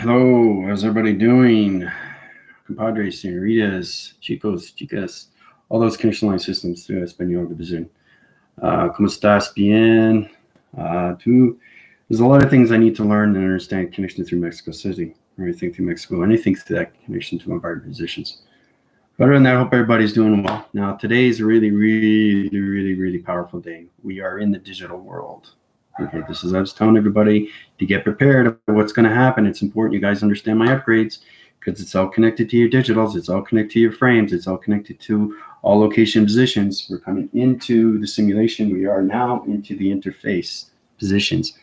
Hello, how's everybody doing? Compadres, senoritas, chicos, chicas, all those connection line systems to español over the Zoom. ¿Cómo estás? Bien. Tú? There's a lot of things I need to learn and understand connection through Mexico City, or anything through Mexico, anything through that connection to environment positions. But other than that, I hope everybody's doing well. Now, today is a really powerful day. We are in the digital world. Okay, this is I was telling everybody to get prepared of what's going to happen. It's important you guys understand my upgrades because it's all connected to your digitals. It's all connected to your frames. It's all connected to all location positions. We're coming into the simulation. We are now into the interface positions.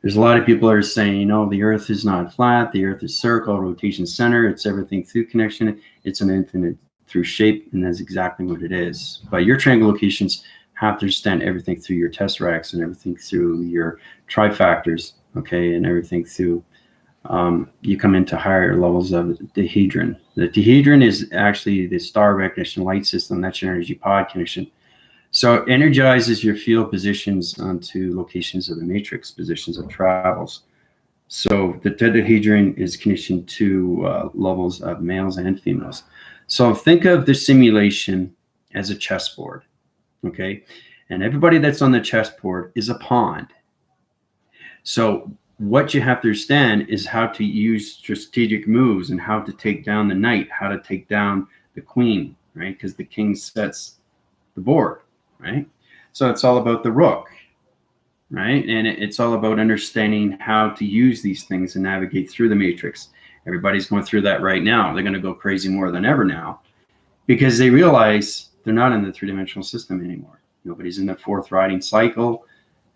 There's a lot of people that are saying, the Earth is not flat. The Earth is circle, rotation center. It's everything through connection. It's an infinite through shape, and that's exactly what it is. But your triangle locations have to understand everything through your tesseracts and everything through your trifactors, okay, and everything through, you come into higher levels of the dihedron. The dihedron is actually the star recognition light system. That's your energy pod connection. So it energizes your field positions onto locations of the matrix, positions of travels. So the tetrahedron is connection to levels of males and females. So think of the simulation as a chessboard. Okay, and everybody that's on the chessboard is a pawn. So what you have to understand is how to use strategic moves and how to take down the knight, how to take down the queen, right? Because the king sets the board, right? So it's all about the rook, right? And it's all about understanding how to use these things and navigate through the matrix. Everybody's going through that right now. They're going to go crazy more than ever now because they realize they're not in the three-dimensional system anymore. Nobody's in the fourth riding cycle.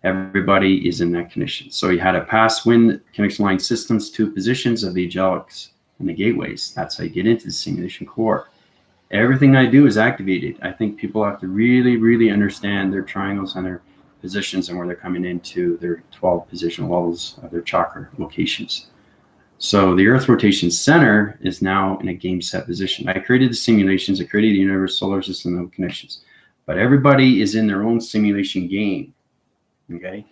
Everybody is in that connection. So you had to pass wind connection line systems to positions of the angelics and the gateways. That's how you get into the simulation core. Everything I do is activated. I think people have to really understand their triangles and their positions and where they're coming into their 12 positional levels of their chakra locations. So the Earth rotation center is now in a game set position. I created the simulations, I created the universe, solar system, and connections. But everybody is in their own simulation game. Okay?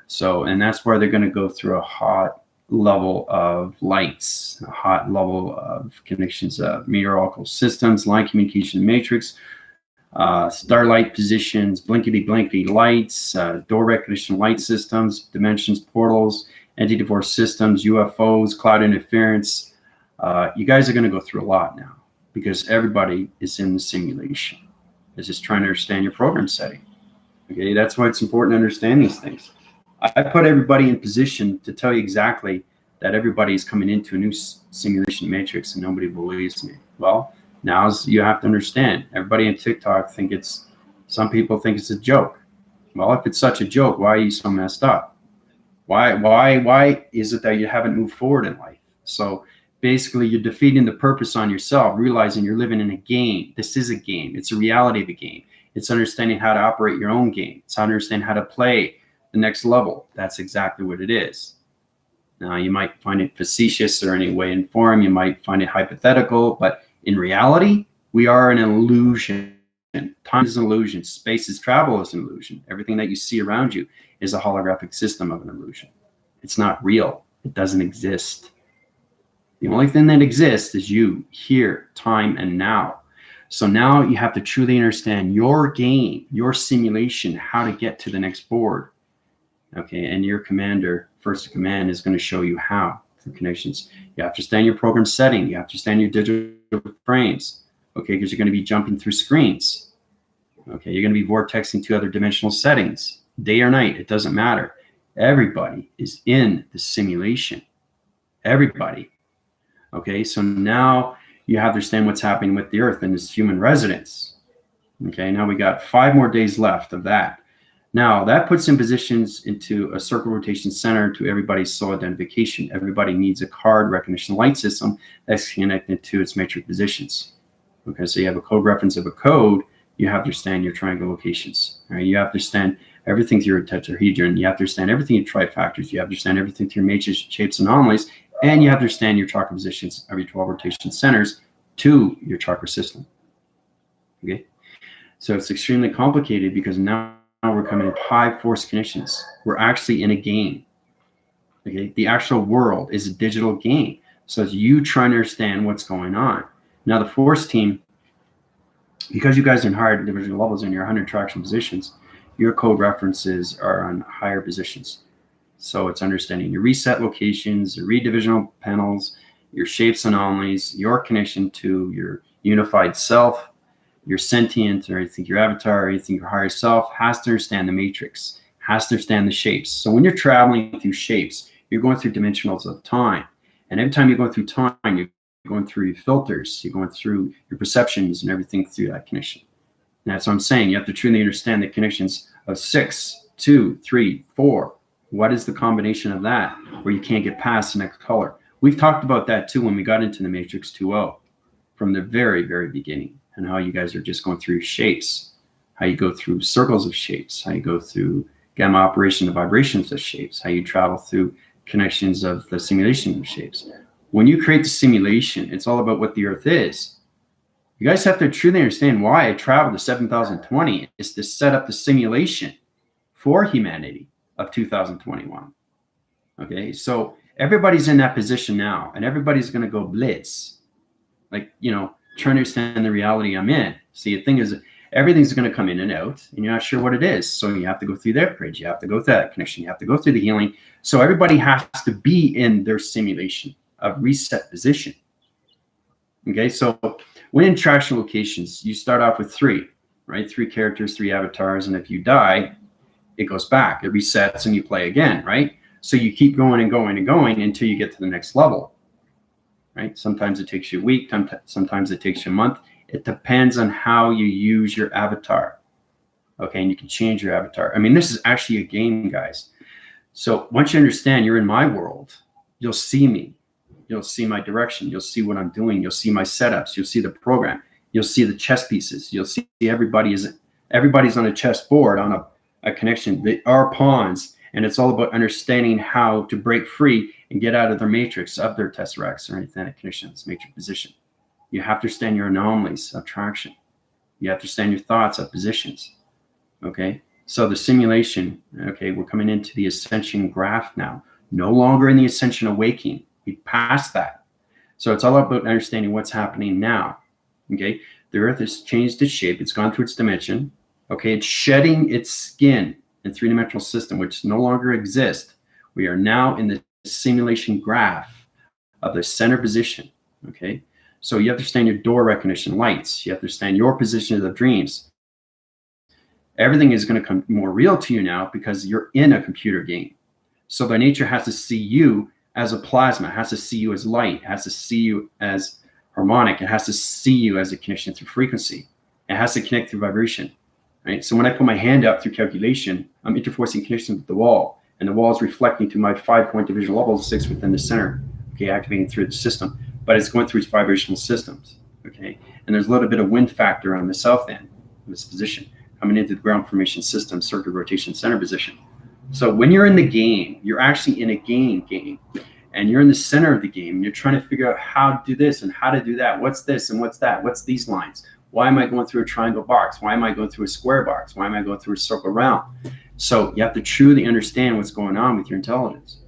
So, and that's where they're going to go through a hot level of lights, a hot level of connections of meteorological systems, line communication matrix, starlight positions, blankety lights, door recognition light systems, dimensions, portals, anti-divorce systems, UFOs, cloud interference. You guys are going to go through a lot now because everybody is in the simulation. It's just trying to understand your program setting. Okay, that's why it's important to understand these things. I put everybody in position to tell you exactly that everybody is coming into a new simulation matrix and nobody believes me. Well, now you have to understand. Everybody in TikTok some people think it's a joke. Well, if it's such a joke, why are you so messed up? Why is it that you haven't moved forward in life? So basically you're defeating the purpose on yourself, realizing you're living in a game. This is a game. It's a reality of a game. It's understanding how to operate your own game. It's how to understand how to play the next level. That's exactly what it is. Now, you might find it facetious or any way in form. You might find it hypothetical, but in reality, we are an illusion. Time is an illusion. Space is travel is an illusion. Everything that you see around you is a holographic system of an illusion. It's not real. It doesn't exist. The only thing that exists is you, here, time, and now. So now you have to truly understand your game, your simulation, how to get to the next board. Okay, and your commander, first in command, is going to show you how through connections. You have to understand your program setting. You have to understand your digital frames. Okay, because you're going to be jumping through screens. Okay, you're going to be vortexing to other dimensional settings. Day or night, it doesn't matter. Everybody is in the simulation. Everybody. Okay, so now you have to understand what's happening with the Earth and its human residence. Okay, now we got 5 more days left of that. Now that puts in positions into a circle rotation center to everybody's soul identification. Everybody needs a card recognition light system that's connected to its matrix positions. Okay, so you have a code reference of a code. You have to understand your triangle locations. All right, you have to understand everything through your tetrahedron. You have to understand everything in trifactors. You have to understand everything through matrix shapes and anomalies. And you have to understand your chakra positions of your 12 rotation centers to your chakra system. Okay, so it's extremely complicated because now we're coming in high force connections. We're actually in a game. Okay, the actual world is a digital game. So it's you trying to understand what's going on. Now the force team, because you guys are in higher division levels and you're 100 traction positions, your code references are on higher positions. So it's understanding your reset locations, your read divisional panels, your shapes, anomalies, your connection to your unified self, your sentient, or you think your avatar, or you think your higher self has to understand the matrix, has to understand the shapes. So when you're traveling through shapes, you're going through dimensionals of time. And every time you're going through time, you're going through your filters, you're going through your perceptions and everything through that connection. And that's what I'm saying. You have to truly understand the connections of 6, 2, 3, 4. What is the combination of that where you can't get past the next color? We've talked about that too when we got into the Matrix 2.0 from the very, very beginning, and how you guys are just going through shapes, how you go through circles of shapes, how you go through gamma operation of vibrations of shapes, how you travel through connections of the simulation of shapes. When you create the simulation, it's all about what the Earth is. You guys have to truly understand why I traveled to 7020 is to set up the simulation for humanity of 2021. Okay, so everybody's in that position now, and everybody's going to go blitz, like, you know, trying to understand the reality I'm in. See, the thing is, everything's going to come in and out, and you're not sure what it is. So you have to go through that bridge, you have to go through that connection, you have to go through the healing. So everybody has to be in their simulation of reset position. Okay, so when in traction locations, you start off with 3, right? 3 characters, 3 avatars, and if you die, it goes back, it resets, and you play again, right? So you keep going and going and going until you get to the next level, right? Sometimes it takes you a week, sometimes it takes you a month. It depends on how you use your avatar, okay? And you can change your avatar. I mean, this is actually a game, guys. So once you understand you're in my world, you'll see me. You'll see my direction. You'll see what I'm doing. You'll see my setups. You'll see the program. You'll see the chess pieces. You'll see everybody's on a chessboard on a connection. They are pawns, and it's all about understanding how to break free and get out of their matrix of their tesseracts or anything connections, matrix position. You have to understand your anomalies of traction. You have to understand your thoughts of positions. Okay, so the simulation. Okay, we're coming into the ascension graph now. No longer in the ascension awakening. We passed that. So it's all about understanding what's happening now. Okay, the Earth has changed its shape. It's gone through its dimension. Okay, it's shedding its skin in 3-dimensional system, which no longer exists. We are now in the simulation graph of the center position. Okay, so you have to understand your door recognition lights. You have to understand your position of dreams. Everything is going to come more real to you now because you're in a computer game. So the nature has to see you as a plasma, it has to see you as light, it has to see you as harmonic, it has to see you as a connection through frequency, it has to connect through vibration, right? So when I put my hand up through calculation, I'm interforcing connection with the wall, and the wall is reflecting to my 5-point division level of 6 within the center, okay, activating through the system, but it's going through its vibrational systems, okay? And there's a little bit of wind factor on the south end of this position, coming into the ground formation system, circuit rotation center position. So when you're in the game, you're actually in a game, and you're in the center of the game, and you're trying to figure out how to do this and how to do that. What's this and what's that? What's these lines? Why am I going through a triangle box? Why am I going through a square box? Why am I going through a circle round? So you have to truly understand what's going on with your intelligence.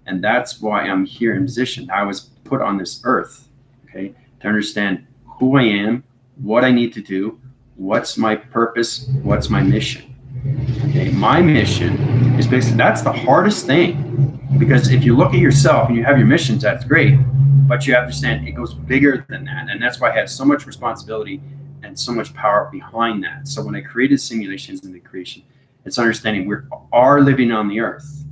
And that's why I'm here in position. I was put on this earth, okay, to understand who I am, what I need to do, what's my purpose, what's my mission. Okay, my mission is basically, that's the hardest thing, because if you look at yourself and you have your missions, that's great, but you have to understand it goes bigger than that, and that's why I had so much responsibility and so much power behind that. So when I created simulations in the creation, it's understanding we are living on the earth,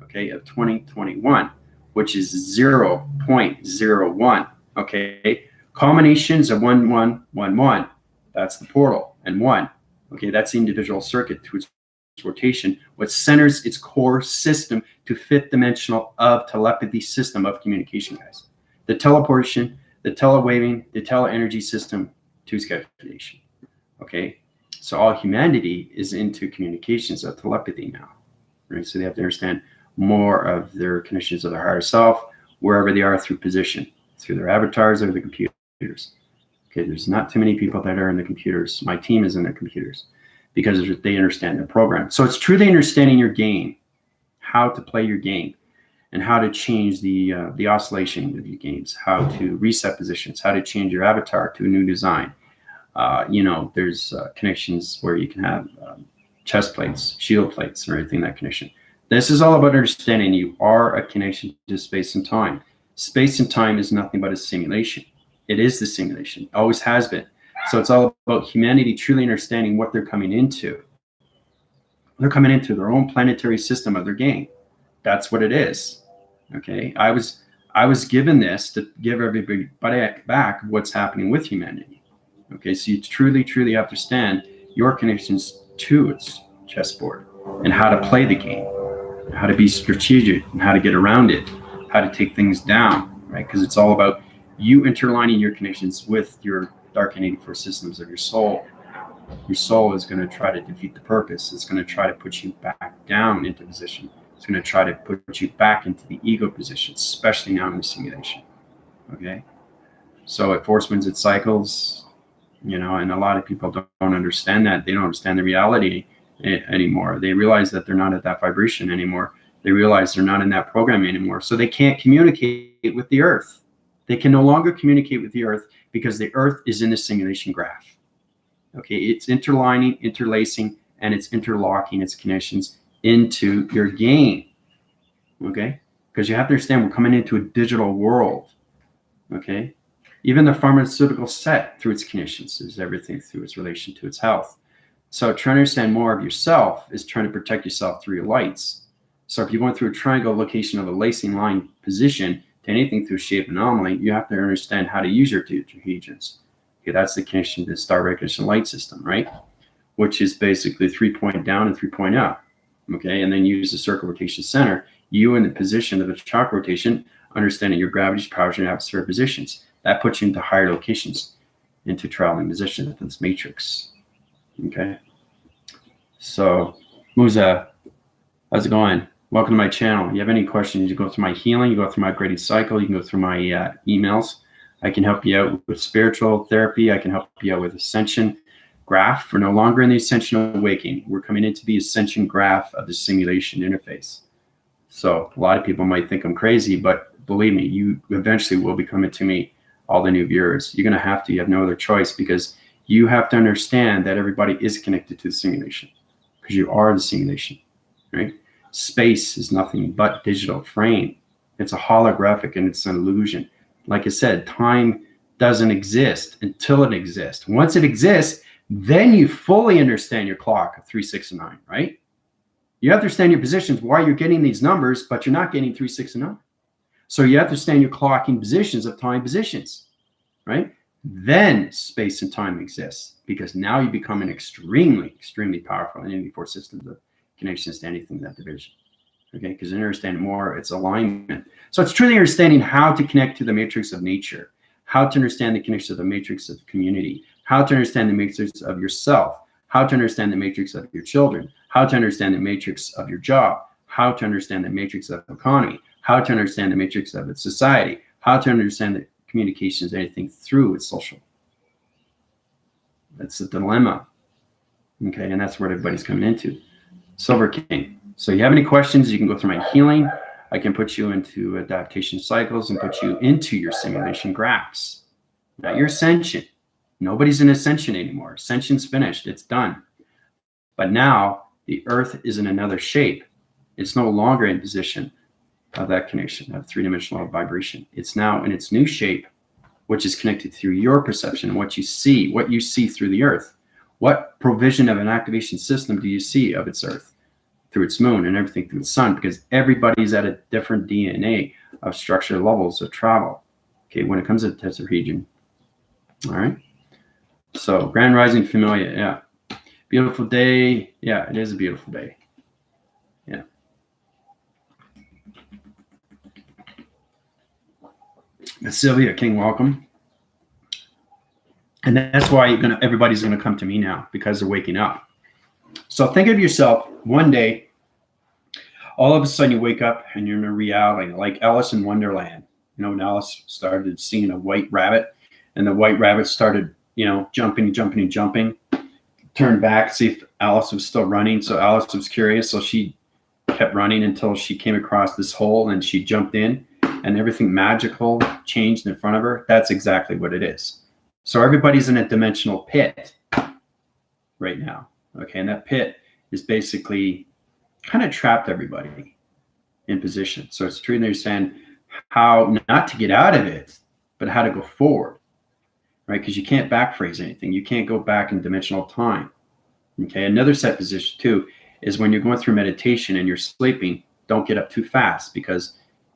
okay, of 2021, which is 0.01, okay, combinations of 1, 1, 1, 1, that's the portal, and 1. Okay, that's the individual circuit to its rotation, what centers its core system to 5th dimensional of telepathy system of communication, guys. The teleportation, the telewaving, the teleenergy system to its calculation. Okay, so all humanity is into communications of telepathy now, right? So they have to understand more of their connections of their higher self, wherever they are through position, through their avatars or the computers. Okay, there's not too many people that are in the computers. My team is in the computers because they understand the program. So it's truly understanding your game, how to play your game. and how to change the oscillation of your games, how to reset positions, how to change your avatar to a new design. There's connections where you can have chest plates, shield plates, or anything in that connection. This is all about understanding you are a connection to space and time. Space and time is nothing but a simulation. It is the simulation, always has been. So it's all about humanity truly understanding what they're coming into. They're coming into their own planetary system of their game. That's what it is. Okay, I was given this to give everybody back what's happening with humanity. Okay, so you truly have to understand your connections to its chessboard and how to play the game, how to be strategic and how to get around it, how to take things down, right? Because it's all about you interlining your connections with your dark and 84 systems of your soul. Your soul is going to try to defeat the purpose. It's going to try to put you back down into position. It's going to try to put you back into the ego position, especially now in the simulation. Okay? So it force winds, it cycles, and a lot of people don't understand that. They don't understand the reality anymore. They realize that they're not at that vibration anymore. They realize they're not in that program anymore. So they can't communicate with the earth. They can no longer communicate with the earth because the earth is in the simulation graph. Okay, it's interlining, interlacing, and it's interlocking its connections into your game. Okay, because you have to understand we're coming into a digital world. Okay, even the pharmaceutical set through its connections is everything through its relation to its health. So trying to understand more of yourself is trying to protect yourself through your lights. So if you went through a triangle location of a lacing line position to anything through shape anomaly, you have to understand how to use your tetrahedrons. Okay, that's the connection to the star recognition light system, right? Which is basically 3-point down and 3-point up. Okay, and then use the circle rotation center. You in the position of the chakra rotation, understanding your gravity's powers and atmospheric positions. That puts you into higher locations, into traveling positions within this matrix. Okay. So, Musa, how's it going? Welcome to my channel. You have any questions, you go through my healing, you go through my grading cycle, you can go through my emails. I can help you out with spiritual therapy. I can help you out with ascension graph. We're no longer in the ascension awakening. We're coming into the ascension graph of the simulation interface. So a lot of people might think I'm crazy, but believe me, you eventually will be coming to me, all the new viewers. You're going to have to. You have no other choice because you have to understand that everybody is connected to the simulation because you are the simulation, right? Space is nothing but digital frame. It's a holographic and it's an illusion. Like I said, time doesn't exist until it exists. Once it exists, then you fully understand your clock of 3, 6, and 9, right? You have to understand your positions, why you're getting these numbers, but you're not getting 3, 6, and 9. So you have to understand your clocking positions of time positions, right? Then space and time exists because now you become an extremely powerful entity for systems of connections to anything in that division. Okay, because understanding more, it's alignment. So it's truly understanding how to connect to the matrix of nature, how to understand the connection of the matrix of the community, how to understand the matrix of yourself, how to understand the matrix of your children, how to understand the matrix of your job, how to understand the matrix of the economy, how to understand the matrix of its society, how to understand the communications, anything through its social. That's the dilemma. Okay, and that's what everybody's coming into. Silver King. So you have any questions, you can go through my healing. I can put you into adaptation cycles and put you into your simulation graphs. Not your ascension. Nobody's in ascension anymore. Ascension's finished. It's done. But now the earth is in another shape. It's no longer in position of that connection, of three-dimensional vibration. It's now in its new shape, which is connected through your perception and what you see through the earth. What provision of an activation system do you see of its earth? Through its moon and everything through the sun, because everybody's at a different DNA of structure levels of travel. Okay, when it comes to the tetrahedron. All right. So Grand Rising Familia, yeah. Beautiful day. Yeah, it is a beautiful day. Yeah. Sylvia King, welcome. And that's why everybody's gonna come to me now because they're waking up. So think of yourself one day, all of a sudden you wake up and you're in a reality like Alice in Wonderland. You know, when Alice started seeing a white rabbit and the white rabbit started, jumping, turned back to see if Alice was still running. So Alice was curious. So she kept running until she came across this hole and she jumped in and everything magical changed in front of her. That's exactly what it is. So everybody's in a dimensional pit right now. Okay, and that pit is basically kind of trapped everybody in position. So it's true to understand how not to get out of it, but how to go forward, right? Because you can't backphrase anything. You can't go back in dimensional time. Okay, another set position too is when you're going through meditation and you're sleeping, don't get up too fast, because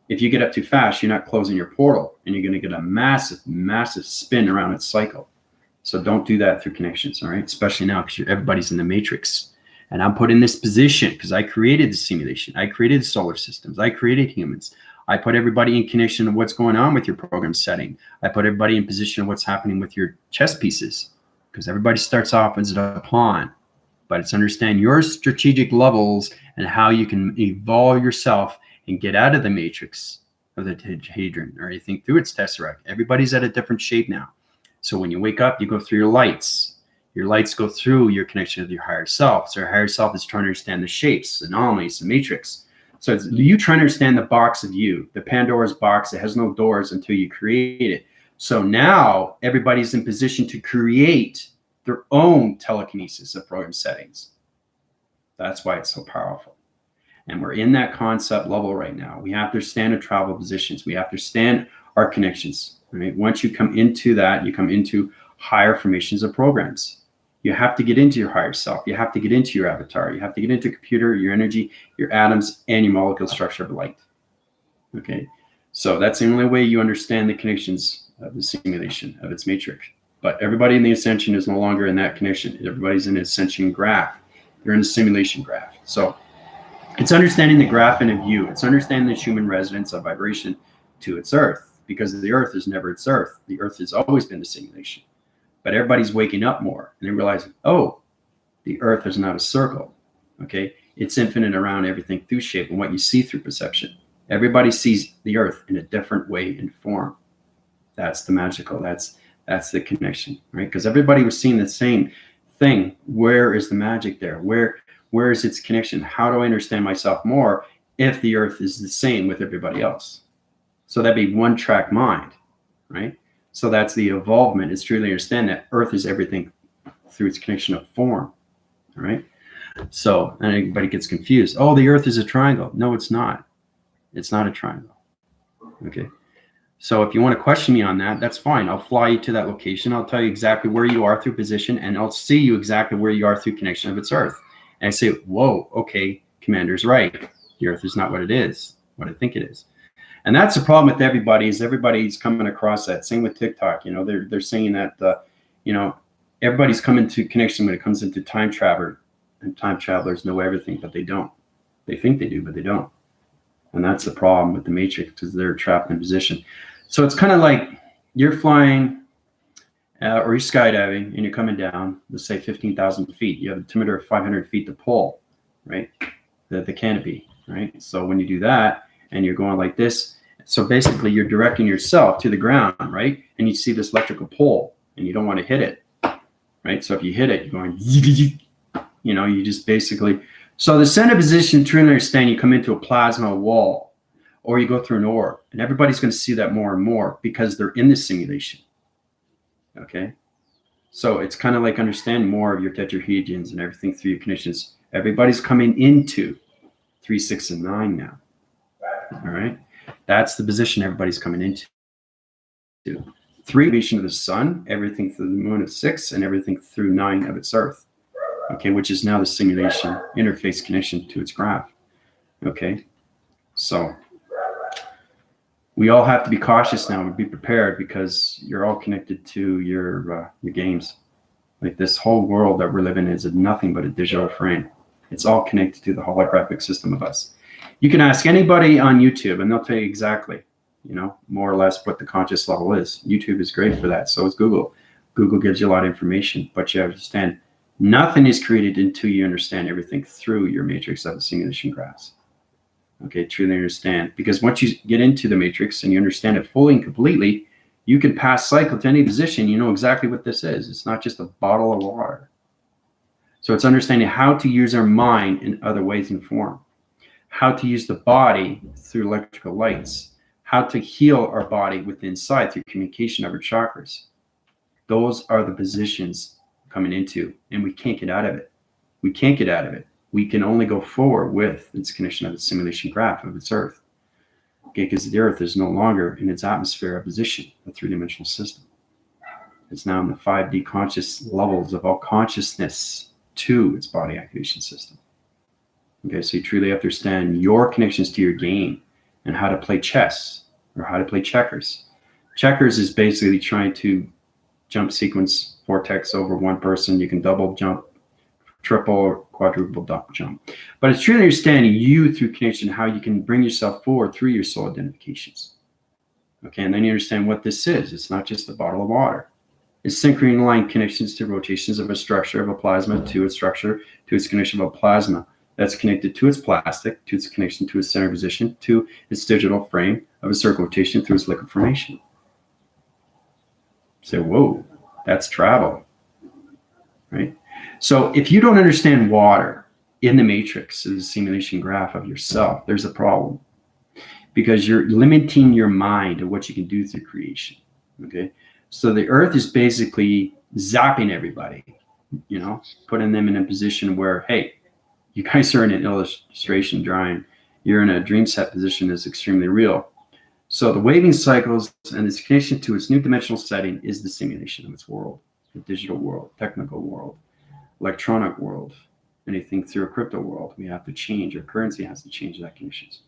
if you get up too fast, you're not closing your portal and you're going to get a massive, massive spin around its cycle. So don't do that through connections, all right? Especially now because everybody's in the matrix. And I'm put in this position because I created the simulation. I created solar systems. I created humans. I put everybody in connection of what's going on with your program setting. I put everybody in position of what's happening with your chess pieces, because everybody starts off as a pawn. But it's understand your strategic levels and how you can evolve yourself and get out of the matrix of the tetrahedron or anything through its tesseract. Everybody's at a different shape now. So when you wake up, you go through your lights. Your lights go through your connection with your higher self. So your higher self is trying to understand the shapes, anomalies, the matrix. So it's you trying to understand the box of you, the Pandora's box that has no doors until you create it. So now everybody's in position to create their own telekinesis of program settings. That's why it's so powerful. And we're in that concept level right now. We have to understand our travel positions. We have to understand our connections. Right? Once you come into that, you come into higher formations of programs. You have to get into your higher self. You have to get into your avatar. You have to get into computer, your energy, your atoms, and your molecule structure of light. Okay, so that's the only way you understand the connections of the simulation of its matrix. But everybody in the ascension is no longer in that connection. Everybody's in the ascension graph. You're in the simulation graph. So it's understanding the graphing of you. It's understanding the human resonance of vibration to its earth, because the earth is never its earth. The earth has always been the simulation. But everybody's waking up more and they realize, oh, the earth is not a circle. Okay, it's infinite around everything through shape and what you see through perception. Everybody sees the earth in a different way and form. That's the magical. That's the connection, right? Because everybody was seeing the same thing. Where is the magic there? Where is its connection? How do I understand myself more if the earth is the same with everybody else? So that'd be one track mind, right? So that's the evolvement. It's truly understand that earth is everything through its connection of form, all right? So, and everybody gets confused. Oh, the earth is a triangle. No, it's not. It's not a triangle, okay? So if you want to question me on that, that's fine. I'll fly you to that location. I'll tell you exactly where you are through position, and I'll see you exactly where you are through connection of its earth. And I say, whoa, okay, Commander's right. The earth is not what it is, what I think it is. And that's the problem with everybody, is everybody's coming across that. Same with TikTok. You know, they're saying that, you know, everybody's coming to connection when it comes into time travel, and time travelers know everything, but they don't. They think they do, but they don't. And that's the problem with the matrix, because they're trapped in position. So it's kind of like you're flying or you're skydiving and you're coming down, let's say 15,000 feet. You have a altimeter of 500 feet to pull, right? The canopy, right? So when you do that and you're going like this, so basically you're directing yourself to the ground, right? And you see this electrical pole and you don't want to hit it, right? So if you hit it, you're going, you know, you just basically, so the center position, to understand, you come into a plasma wall, or you go through an orb, and everybody's going to see that more and more because they're in this simulation. Okay, so it's kind of like understand more of your tetrahedrons and everything through your connections. Everybody's coming into 3, 6, and 9 now. All right, that's the position everybody's coming into. 3, vision of the sun, everything through the moon is 6, and everything through 9 of its earth. Okay, which is now the simulation interface connection to its graph. Okay, so we all have to be cautious now and be prepared, because you're all connected to your games. Like this whole world that we're living in is nothing but a digital frame. It's all connected to the holographic system of us. You can ask anybody on YouTube and they'll tell you exactly, you know, more or less what the conscious level is. YouTube is great for that. So is Google. Google gives you a lot of information, but you understand nothing is created until you understand everything through your matrix of the simulation graphs. Okay, truly understand. Because once you get into the matrix and you understand it fully and completely, you can pass cycle to any position. You know exactly what this is. It's not just a bottle of water. So it's understanding how to use our mind in other ways and form. how to use the body through electrical lights, how to heal our body within inside through communication of our chakras. Those are the positions coming into, and we can't get out of it. We can't get out of it. We can only go forward with its connection of its simulation graph of its Earth. Okay, because the Earth is no longer in its atmosphere of position, a three-dimensional system. It's now in the 5D conscious levels of all consciousness to its body activation system. Okay, so you truly understand your connections to your game and how to play chess or how to play checkers. Checkers is basically trying to jump sequence vortex over one person. You can double jump, triple or quadruple jump. But it's truly understanding you through connection, how you can bring yourself forward through your soul identifications. Okay, and then you understand what this is. It's not just a bottle of water. It's synchronizing line connections to rotations of a structure of a plasma to its structure, to its connection of a plasma that's connected to its plastic, to its connection to its center position, to its digital frame of a circle rotation through its liquid formation. So, whoa, that's travel, right? So if you don't understand water in the matrix, the simulation graph of yourself, there's a problem, because you're limiting your mind to what you can do through creation, okay? So the Earth is basically zapping everybody, you know, putting them in a position where, hey, you guys are in an illustration drawing. You're in a dream set position that's extremely real. So the waving cycles and its connection to its new dimensional setting is the simulation of its world, the digital world, technical world, electronic world, anything through a crypto world. We have to change. Our currency has to change that conditions.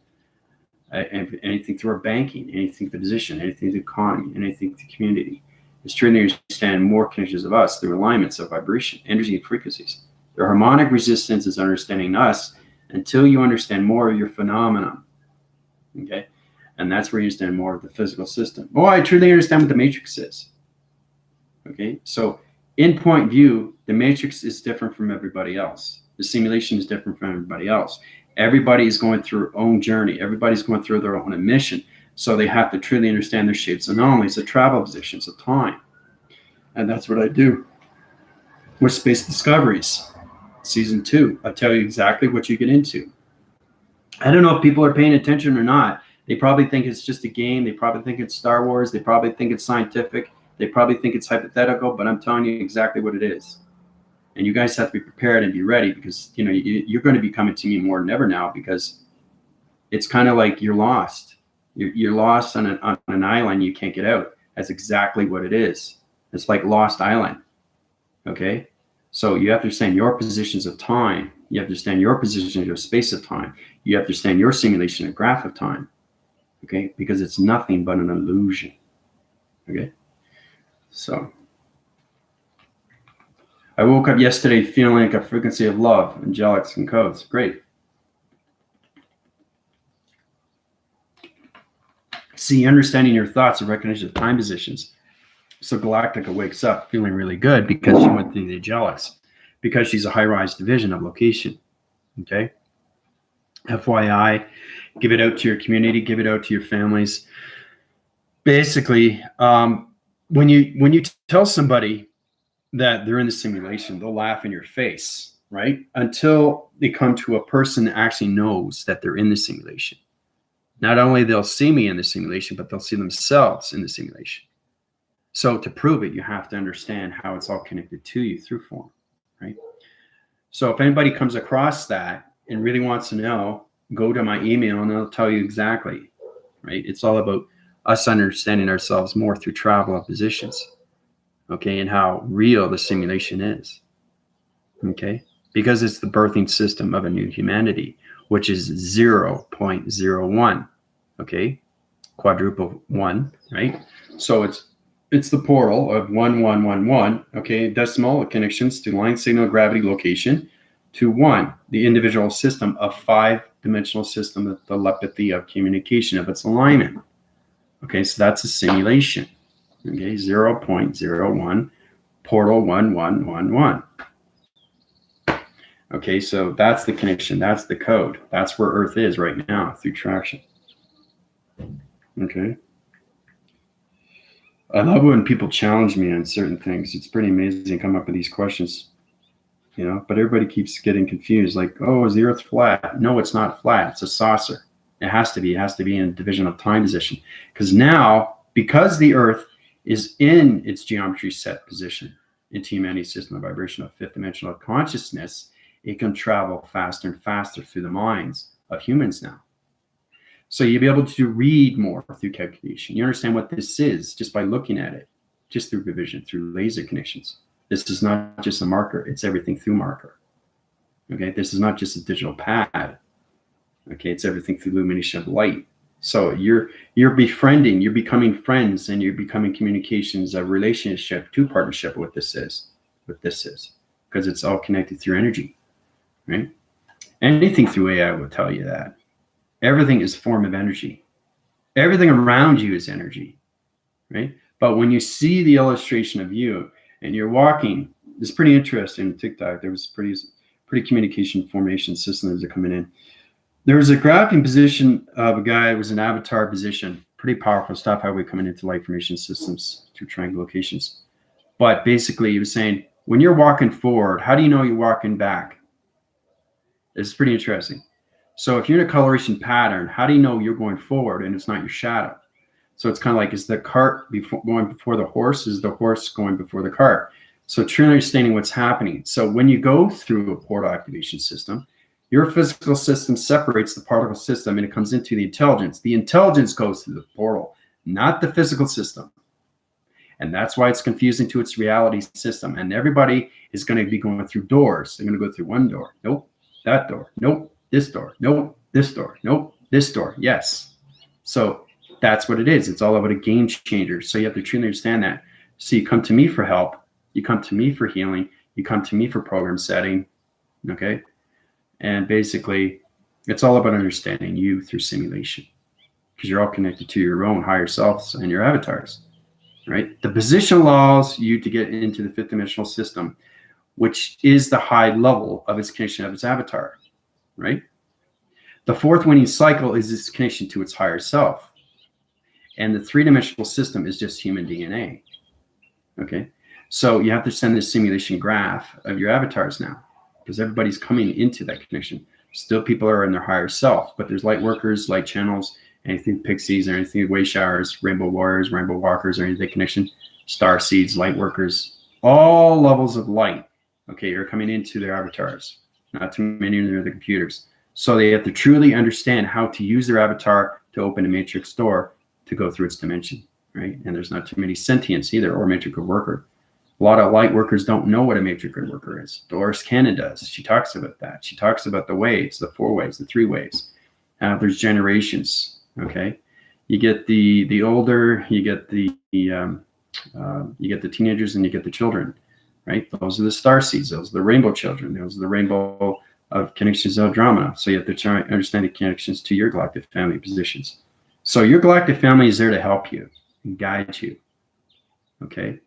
Anything through our banking, anything through the position, anything through the economy, anything through community. It's trying to understand more connections of us through alignments of vibration, energy, and frequencies. The harmonic resistance is understanding us until you understand more of your phenomenon. Okay? And that's where you understand more of the physical system. Oh, I truly understand what the matrix is. Okay? So, in point view, the matrix is different from everybody else. The simulation is different from everybody else. Everybody is going through their own journey. Everybody's going through their own mission. So they have to truly understand their shapes, anomalies, the travel positions of time. And that's what I do with Space Discoveries. Season 2, I tell you exactly what you get into. I don't know if people are paying attention or not. They probably think it's just a game. They probably think it's Star Wars. They probably think it's scientific. They probably think it's hypothetical, but I'm telling you exactly what it is. And you guys have to be prepared and be ready, because you know you're going to be coming to me more than ever now, because it's kind of like you're lost. You're lost on an island you can't get out. That's exactly what it is. It's like Lost Island. Okay? So you have to understand your positions of time. You have to understand your position of your space of time. You have to understand your simulation and graph of time. Okay? Because it's nothing but an illusion. Okay? So I woke up yesterday feeling like a frequency of love, angelics, and codes. Great. See, understanding your thoughts and recognition of time positions. So Galactica wakes up feeling really good because she went through the angelics, because she's a high-rise division of location. Okay? FYI, give it out to your community, give it out to your families. Basically, when you tell somebody that they're in the simulation, they'll laugh in your face, right? Until they come to a person that actually knows that they're in the simulation. Not only they'll see me in the simulation, but they'll see themselves in the simulation. So to prove it, you have to understand how it's all connected to you through form, right? So if anybody comes across that and really wants to know, go to my email and I'll tell you exactly, right? It's all about us understanding ourselves more through travel of positions, okay, and how real the simulation is, okay? Because it's the birthing system of a new humanity, which is 0.01, okay? Quadruple 1, right? So it's the portal of 1111, okay? Decimal connections to line, signal, gravity, location, to 1, the individual system of 5-dimensional system of telepathy, of communication, of its alignment. Okay, so that's a simulation. Okay, 0.01, portal 1111. Okay, so that's the connection. That's the code. That's where Earth is right now through traction. Okay. I love when people challenge me on certain things. It's pretty amazing to come up with these questions. you know, but everybody keeps getting confused. Like, oh, is the earth flat? No, it's not flat. It's a saucer. It has to be. It has to be in a division of time position. Because now, because the earth is in its geometry set position into humanity's system of vibration of fifth dimensional consciousness, it can travel faster and faster through the minds of humans now. So you'll be able to read more through calculation. You understand what this is just by looking at it, just through vision, through laser connections. This is not just a marker, it's everything through marker. Okay, this is not just a digital pad. Okay, it's everything through illumination of light. So you're befriending, you're becoming friends, and you're becoming communications, a relationship to partnership. What this is, because it's all connected through energy, right? Anything through AI will tell you that. Everything is form of energy. Everything around you is energy, right? But when you see the illustration of you and you're walking, it's pretty interesting. In TikTok, there was pretty communication formation systems that are coming in. There was a graphing position of a guy. It was an avatar position. Pretty powerful stuff. How we're coming into light formation systems through triangle locations. But basically, he was saying, when you're walking forward, how do you know you're walking back? It's pretty interesting. So if you're in a coloration pattern, how do you know you're going forward and it's not your shadow? So it's kind of like, is the cart going before the horse? Is the horse going before the cart? So truly understanding what's happening. So when you go through a portal activation system, your physical system separates the particle system and it comes into the intelligence. The intelligence goes through the portal, not the physical system. And that's why it's confusing to its reality system. And everybody is going to be going through doors. They're going to go through one door. Nope. That door. Nope. This door. Nope. This door. Nope. This door. Yes. So that's what it is. It's all about a game changer. So you have to truly understand that. So you come to me for help. You come to me for healing. You come to me for program setting. Okay. And basically, it's all about understanding you through simulation, because you're all connected to your own higher selves and your avatars, right? The position allows you to get into the fifth dimensional system, which is the high level of its connection of its avatar, right? The fourth winning cycle is its connection to its higher self. And the three-dimensional system is just human DNA, okay? So you have to send this simulation graph of your avatars now, because everybody's coming into that connection. Still, people are in their higher self, but there's light workers, light channels, anything pixies, or anything way showers, rainbow warriors, rainbow walkers, or anything connection, star seeds, light workers, all levels of light, okay, are coming into their avatars. Not too many of the computers. So they have to truly understand how to use their avatar to open a matrix door to go through its dimension, right? And there's not too many sentients either, or matrix worker. A lot of light workers don't know what a matrix worker is. Doris Cannon does. She talks about that. She talks about the waves, the 4 waves, the 3 waves. There's generations. Okay, you get the older, you get the teenagers, and you get the children. Right? Those are the star seeds. Those are the rainbow children. Those are the rainbow of connections of drama. So you have to try and understand the connections to your galactic family positions. So your galactic family is there to help you and guide you. Okay.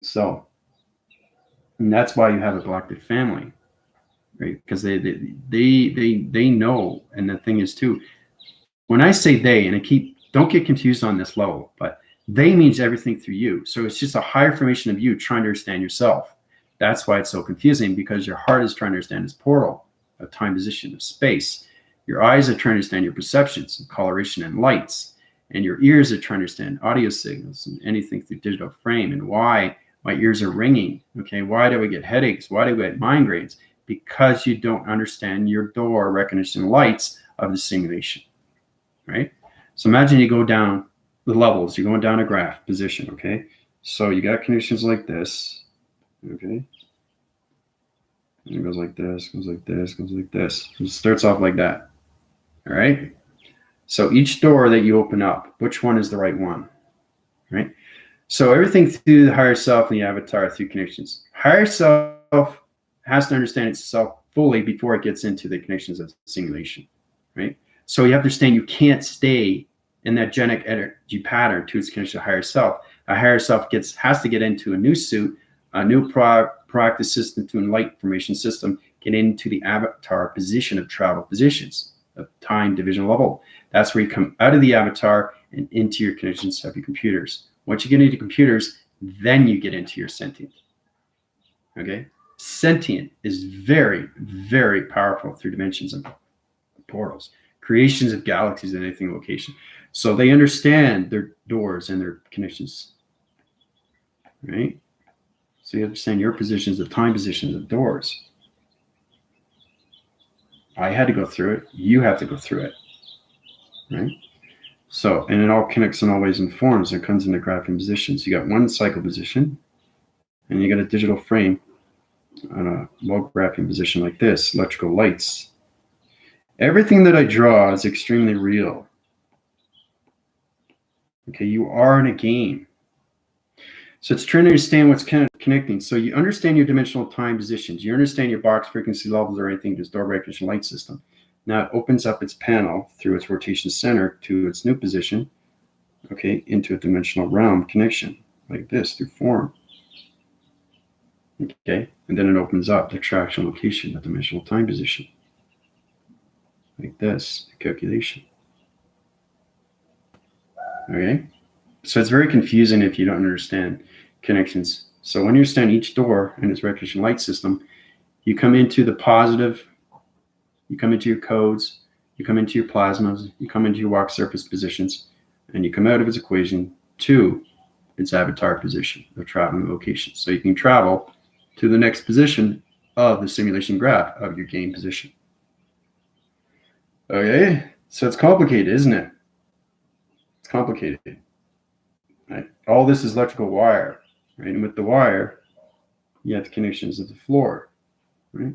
So, and that's why you have a galactic family, right? Because they know. And the thing is too, when I say they, and don't get confused on this level, but they means everything through you. So it's just a higher formation of you trying to understand yourself. That's why it's so confusing, because your heart is trying to understand this portal of time, position, of space. Your eyes are trying to understand your perceptions and coloration and lights. And your ears are trying to understand audio signals and anything through digital frame, and why my ears are ringing. Okay, why do we get headaches? Why do we get migraines? Because you don't understand your door recognition lights of the simulation, right? So imagine you go down the levels. You're going down a graph position, okay? So you got conditions like this, okay? And it goes like this, goes like this, goes like this. It starts off like that, all right? So each door that you open up, which one is the right one, right? So everything through the higher self and the avatar through connections. Higher self has to understand itself fully before it gets into the connections of simulation, right? So you have to understand you can't stay in that genic energy pattern to its connection to higher self. A higher self has to get into a new suit, a new proactive system to enlighten formation system, get into the avatar position of travel positions of time division level. That's where you come out of the avatar and into your connections of your computers. Once you get into computers, then you get into your sentient. Okay, Sentient is very, very powerful through dimensions and portals, creations of galaxies and anything location. So they understand their doors and their connections, right? So you understand your positions, the time positions of doors. I had to go through it. You have to go through it, right? So, and it all connects in all ways and forms. It comes into graphing positions. You got one cycle position, and you got a digital frame on a low graphing position like this, electrical lights. Everything that I draw is extremely real. Okay, you are in a game. So it's trying to understand what's connecting. So you understand your dimensional time positions. You understand your box frequency levels or anything, just door recognition light system. Now it opens up its panel through its rotation center to its new position, okay, into a dimensional realm connection like this through form. Okay, and then it opens up the traction location, the dimensional time position, like this, calculation. Okay, so it's very confusing if you don't understand connections. So when you understand each door in its recognition light system, you come into the positive, you come into your codes, you come into your plasmas, you come into your walk surface positions, and you come out of its equation to its avatar position, the traveling location. So you can travel to the next position of the simulation graph of your game position. Okay, so it's complicated, isn't it? It's complicated. Right? All this is electrical wire, right? And with the wire, you have the connections of the floor, right?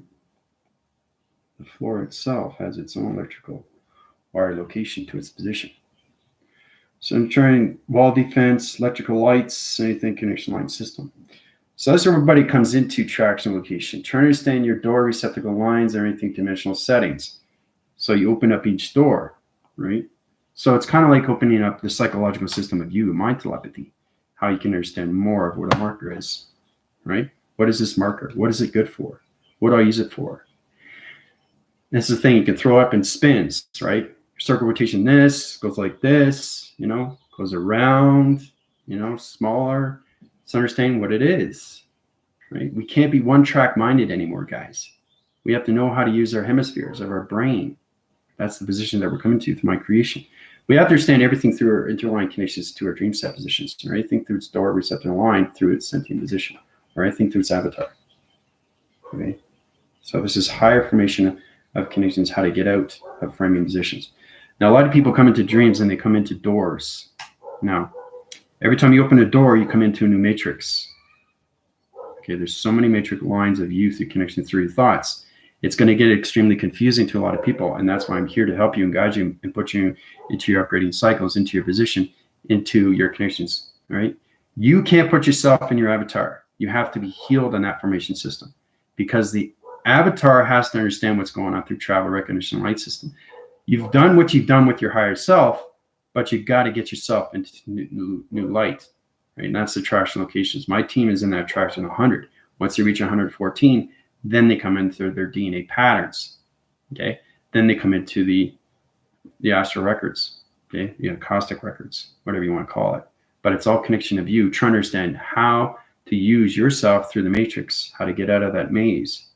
The floor itself has its own electrical wire location to its position. So I'm trying wall defense, electrical lights, anything connection line system. So that's where everybody comes into traction location. Try to understand your door receptacle lines or anything dimensional settings. So you open up each door, right? So it's kind of like opening up the psychological system of you, mind telepathy, how you can understand more of what a marker is, right? What is this marker? What is it good for? What do I use it for? This is the thing, you can throw up in spins, right? Circle rotation, this goes like this, you know, goes around, you know, smaller. It's understanding what it is, right? We can't be one track minded anymore, guys. We have to know how to use our hemispheres of our brain. That's the position that we're coming to through my creation. We have to understand everything through our interline connections to our dream set positions, or anything through its door receptor line through its sentient position, or anything through its avatar. Okay, so this is higher formation of connections, how to get out of framing positions. Now, a lot of people come into dreams and they come into doors. Now, every time you open a door, you come into a new matrix. Okay, there's so many matrix lines of you through connection through your thoughts. It's going to get extremely confusing to a lot of people, and that's why I'm here to help you and guide you and put you into your upgrading cycles, into your position, into your connections. All right, you can't put yourself in your avatar. You have to be healed on that formation system, because the avatar has to understand what's going on through travel recognition light system. You've done what you've done with your higher self, but you got to get yourself into new light, right? And that's the traction locations. My team is in that traction 100. Once they reach 114, then they come into their DNA patterns. Okay, then they come into the astral records. Okay, the acoustic records, whatever you want to call it. But it's all connection of you trying to understand how to use yourself through the matrix, how to get out of that maze.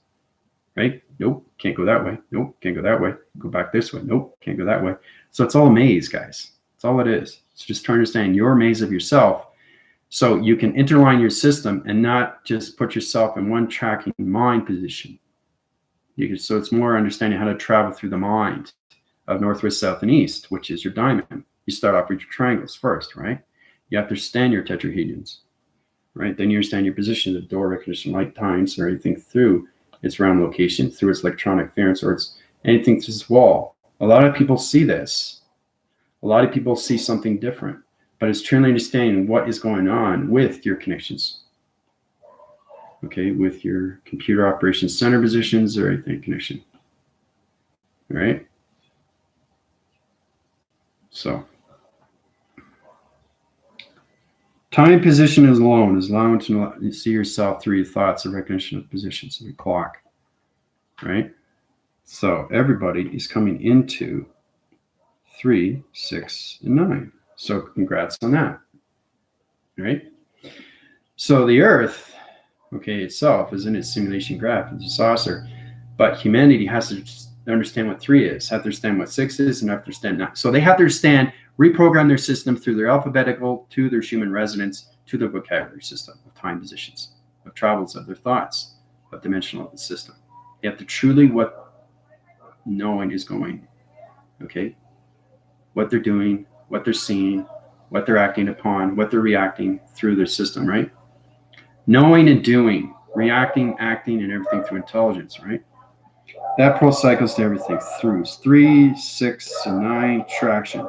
Right? Nope, can't go that way. Nope, can't go that way. Go back this way. Nope, can't go that way. So it's all a maze, guys. That's all it is. It's just trying to understand your maze of yourself, so you can interline your system and not just put yourself in one tracking mind position. So it's more understanding how to travel through the mind of northwest, south, and east, which is your diamond. You start off with your triangles first, right? You have to understand your tetrahedrons, right? Then you understand your position, the door recognition light times, or anything through its round location, through its electronic ference, or it's anything through this wall. A lot of people see this. A lot of people see something different, but it's truly understanding what is going on with your connections. Okay, with your computer operations center positions or anything connection. All right. So, time position is alone, is allowing to see yourself through your thoughts and recognition of positions of your clock. Right? So everybody is coming into 3, 6, and 9. So congrats on that. Right? So the Earth okay, itself is in its simulation graph. It's a saucer. But humanity has to understand what 3 is, have to understand what 6 is, and have to understand 9. So they have to understand, reprogram their system through their alphabetical to their human resonance to their vocabulary system of time positions, of travels of their thoughts, of dimensional of the system. You have to truly what knowing is going, okay? What they're doing, what they're seeing, what they're acting upon, what they're reacting through their system, right? Knowing and doing, reacting, acting, and everything through intelligence, right? That pro cycles to everything through 3, 6, and 9 traction.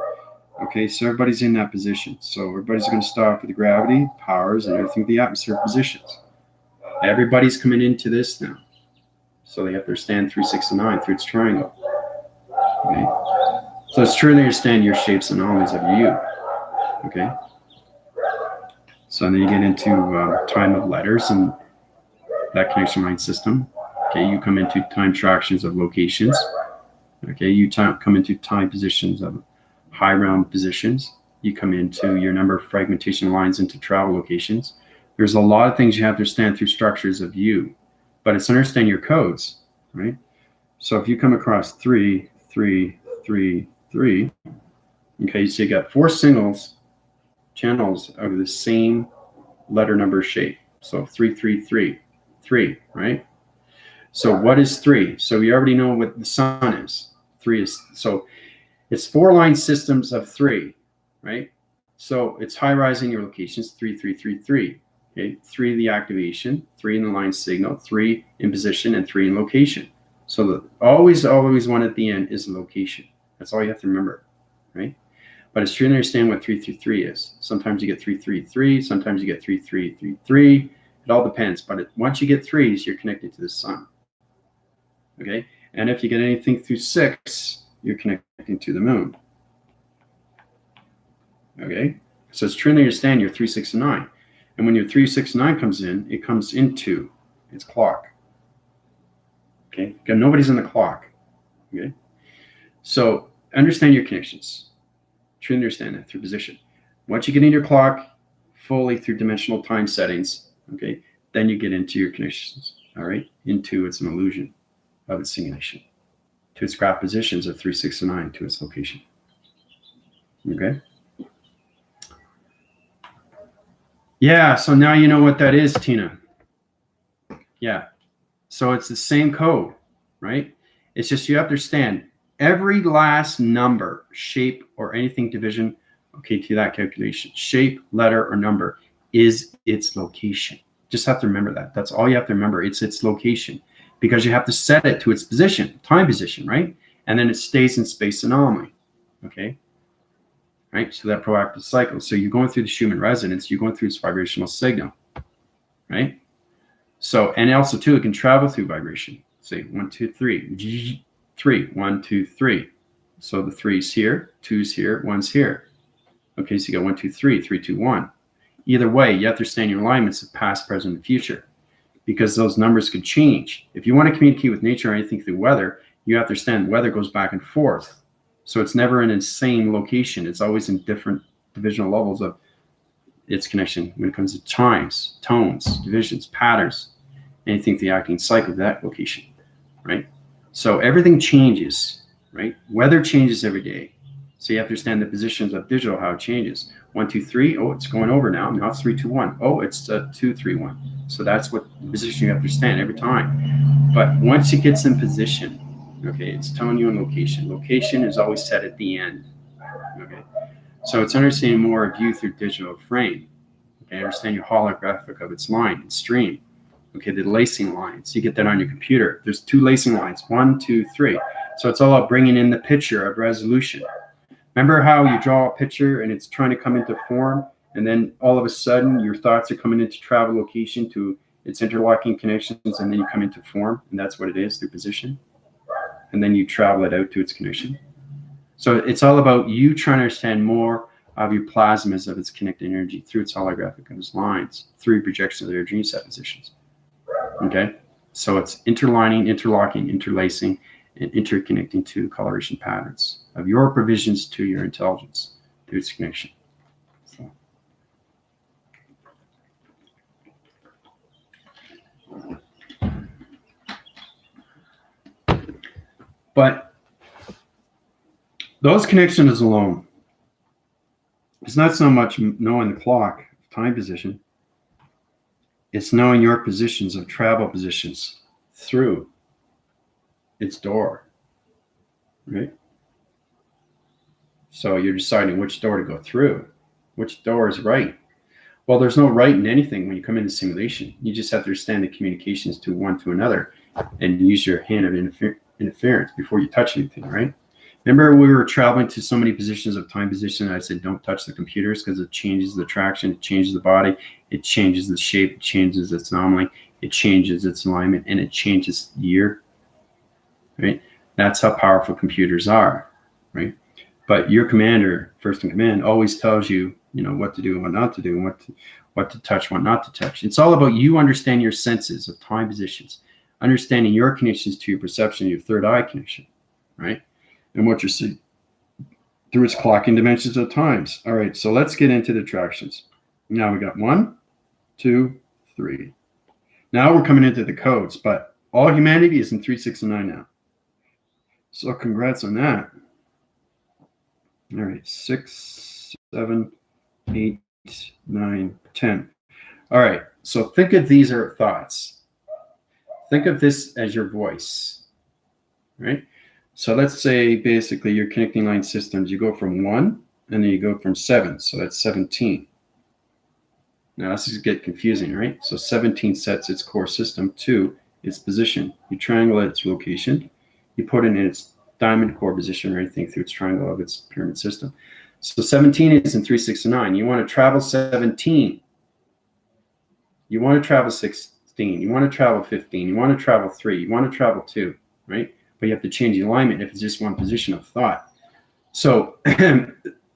Okay, so everybody's in that position. So everybody's going to start with the gravity, powers, and everything the atmosphere positions. Everybody's coming into this now. So they have to understand 3, 6, and 9 through its triangle. Okay. So it's truly understand your shapes and anomalies of you. Okay. So then you get into time of letters and that connection line system. Okay, you come into time tractions of locations. Okay, you come into time positions of high realm positions. You come into your number of fragmentation lines into travel locations. There's a lot of things you have to understand through structures of you, but it's understand your codes, right? So if you come across 3, 3, 3, 3, okay, so you got 4 singles channels of the same letter number shape. So 3, 3, 3, 3, right? So what is 3? So we already know what the sun is. 3 is, so it's 4 line systems of 3, right? So it's high rising your locations, 3, 3, 3, 3. Okay, 3 the activation, 3 in the line signal, 3 in position, and 3 in location. So the always one at the end is location. That's all you have to remember, right? But it's true to understand what 3, 3, 3 is. Sometimes you get 3, 3, 3. Sometimes you get 3, 3, 3, 3. It all depends. But once you get 3s, you're connected to the sun. Okay, and if you get anything through 6, you're connecting to the moon. Okay, so it's true to understand your 3, 6, and 9. And when your 3, 6, and 9 comes in, it comes into its clock. Okay, because nobody's in the clock. Okay, so understand your connections. Truly understand that through position. Once you get in your clock fully through dimensional time settings, okay, then you get into your connections. All right, into it's an illusion of its simulation, to its graph positions of 3, 6, and 9, to its location. Okay. Yeah, so now you know what that is, Tina. Yeah. So it's the same code, right? It's just you have to understand every last number, shape, or anything division, okay, to that calculation, shape, letter, or number is its location. Just have to remember that. That's all you have to remember. It's its location, because you have to set it to its position, time position, right? And then it stays in space anomaly, okay? Right, so that proactive cycle. So you're going through the Schumann resonance, you're going through its vibrational signal, right? So, and also too, it can travel through vibration. Say 1, 2, 3, 3, 1, 2, 3. So the 3's here, 2's here, 1's here. Okay, so you got 1, 2, 3, 3, 2, 1. Either way, you have to understand your alignments of past, present, and future, because those numbers could change. If you want to communicate with nature or anything through weather, you have to understand weather goes back and forth. So it's never in the same location. It's always in different divisional levels of its connection when it comes to times, tones, divisions, patterns, anything the acting cycle of that location, right? So everything changes, right? Weather changes every day. So you have to understand the positions of digital, how it changes. 1, 2, 3. Oh, it's going over now. Now it's 3, 2, 1. Oh, it's 2, 3, 1. So that's what position you have to understand every time. But once it gets in position, okay, it's telling you in location. Location is always set at the end. Okay, so it's understanding more of you through digital frame. Okay, understand your holographic of its line, its stream. Okay, the lacing lines. You get that on your computer. There's 2 lacing lines, 1, 2, 3. So it's all about bringing in the picture of resolution. Remember how you draw a picture and it's trying to come into form, and then all of a sudden your thoughts are coming into travel location to its interlocking connections, and then you come into form, and that's what it is through position. And then you travel it out to its connection. So it's all about you trying to understand more of your plasmas of its connected energy through its holographic of its lines, through projections of their dream set positions. Okay? So it's interlining, interlocking, interlacing, and interconnecting to coloration patterns of your provisions to your intelligence through its connection. So. But those connections alone, it's not so much knowing the clock, time position. It's knowing your positions of travel positions through its door, right? So you're deciding which door to go through. Which door is right? Well, there's no right in anything when you come into simulation. You just have to understand the communications to one to another and use your hand of interference before you touch anything, right? Remember we were traveling to so many positions of time position, and I said don't touch the computers because it changes the traction, it changes the body, it changes the shape, it changes its anomaly, it changes its alignment, and it changes year, right? That's how powerful computers are, right? But your commander, first in command, always tells you, what to do and what not to do, and what to touch, what not to touch. It's all about you understanding your senses of time positions, understanding your connections to your perception, your third eye connection, right? And what you're seeing through its clocking dimensions of times. All right, so let's get into the attractions. Now we got 1, 2, 3. Now we're coming into the codes, but all humanity is in 3, 6, and 9 now. So congrats on that. All right, 6, 7, 8, 9, 10. All right, so think of these are thoughts. Think of this as your voice, right? So let's say basically your connecting line systems, you go from 1 and then you go from 7. So that's 17. Now this is get confusing, right? So 17 sets its core system to its position. You triangulate its location. You put it in its diamond core position or anything through its triangle of its pyramid system. So 17 is in 3, 6, and 9. You want to travel 17. You want to travel 16. You want to travel 15. You want to travel 3. You want to travel 2, right? But you have to change the alignment if it's just one position of thought. So,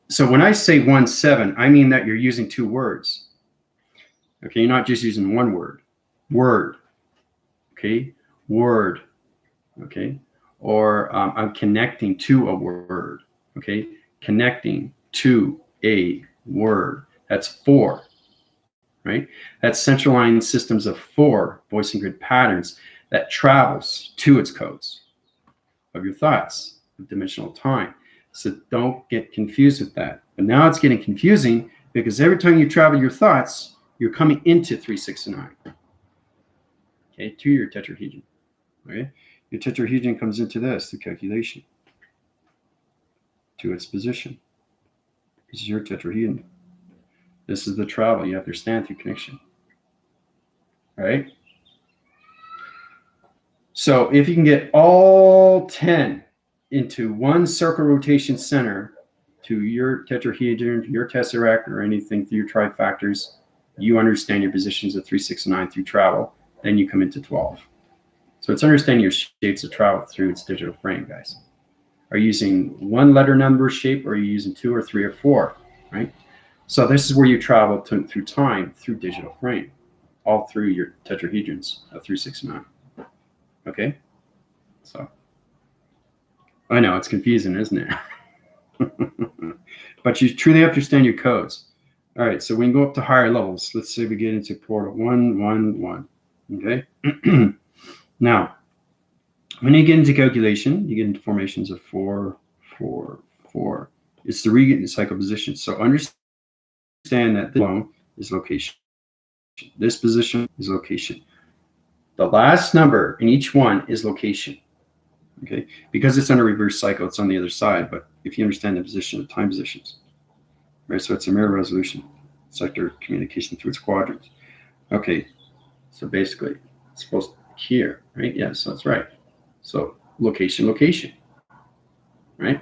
so when I say 1, 7, I mean that you're using 2 words. Okay, you're not just using one word. Word. Okay, word. Okay, or I'm connecting to a word. Okay, connecting to a word. That's 4. Right? That's central line systems of 4 voice and grid patterns that travels to its codes of your thoughts of dimensional time. So don't get confused with that. But now it's getting confusing because every time you travel your thoughts, you're coming into 3, 6, and 9. Okay, to your tetrahedron. Okay, your tetrahedron comes into this, the calculation, to its position. This is your tetrahedron. This is the travel you have to understand through connection. All right. So if you can get all 10 into one circle rotation center to your tetrahedron, to your tesseract, or anything through your trifactors, you understand your positions of 3, 6, and 9 through travel. Then you come into 12. So it's understanding your shapes of travel through its digital frame, guys. Are you using one letter number shape, or are you using 2 or 3 or 4, right? So this is where you travel through time through digital frame, all through your tetrahedrons of 3, 6, and 9. Okay, so I know it's confusing, isn't it? But you truly understand your codes. All right, so we can go up to higher levels. Let's say we get into portal 1, 1, 1. Okay. Now, when you get into calculation, you get into formations of 4, 4, 4. It's the Regan cycle position. So understand that this alone is location. This position is location. The last number in each one is location. Okay, because it's on a reverse cycle, it's on the other side. But if you understand the position of time positions, right? So it's a mirror resolution sector communication through its quadrants. Okay, so basically it's supposed to be here, right? Yes, that's right. So location, location, right?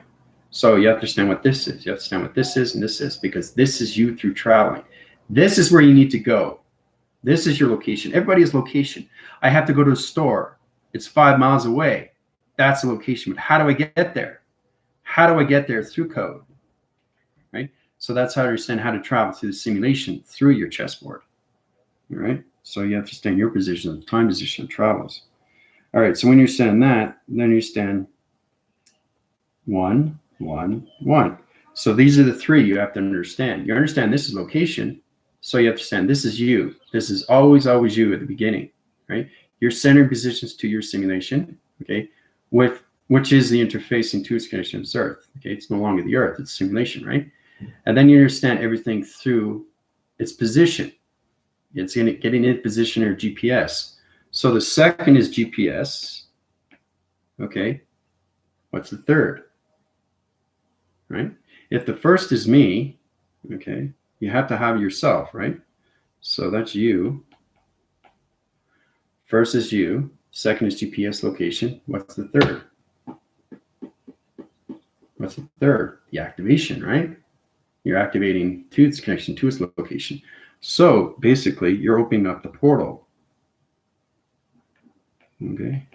So you have to understand what this is. You have to understand what this is and this is, because this is you through traveling. This is where you need to go. This is your location. Everybody has location. I have to go to a store. It's 5 miles away. That's a location. But how do I get there? How do I get there? Through code, right? So that's how to understand how to travel through the simulation through your chessboard, all right? So you have to understand your position, the time position of travels. All right, so when you stand that, then you stand 1, 1, 1. So these are the 3 you have to understand. You understand this is location, so you have to understand this is you. This is always, always you at the beginning, right? Your center positions to your simulation, okay, with which is the interfacing to its connection with Earth. Okay, it's no longer the Earth, it's simulation, right? And then you understand everything through its position. It's getting in position or GPS. So the second is GPS. Okay, what's the third? Right? If the first is me, okay, you have to have yourself, right? So that's you. First is you. Second is GPS location. What's the third? What's the third? The activation, right? You're activating to its connection to its location. So basically, you're opening up the portal. Okay.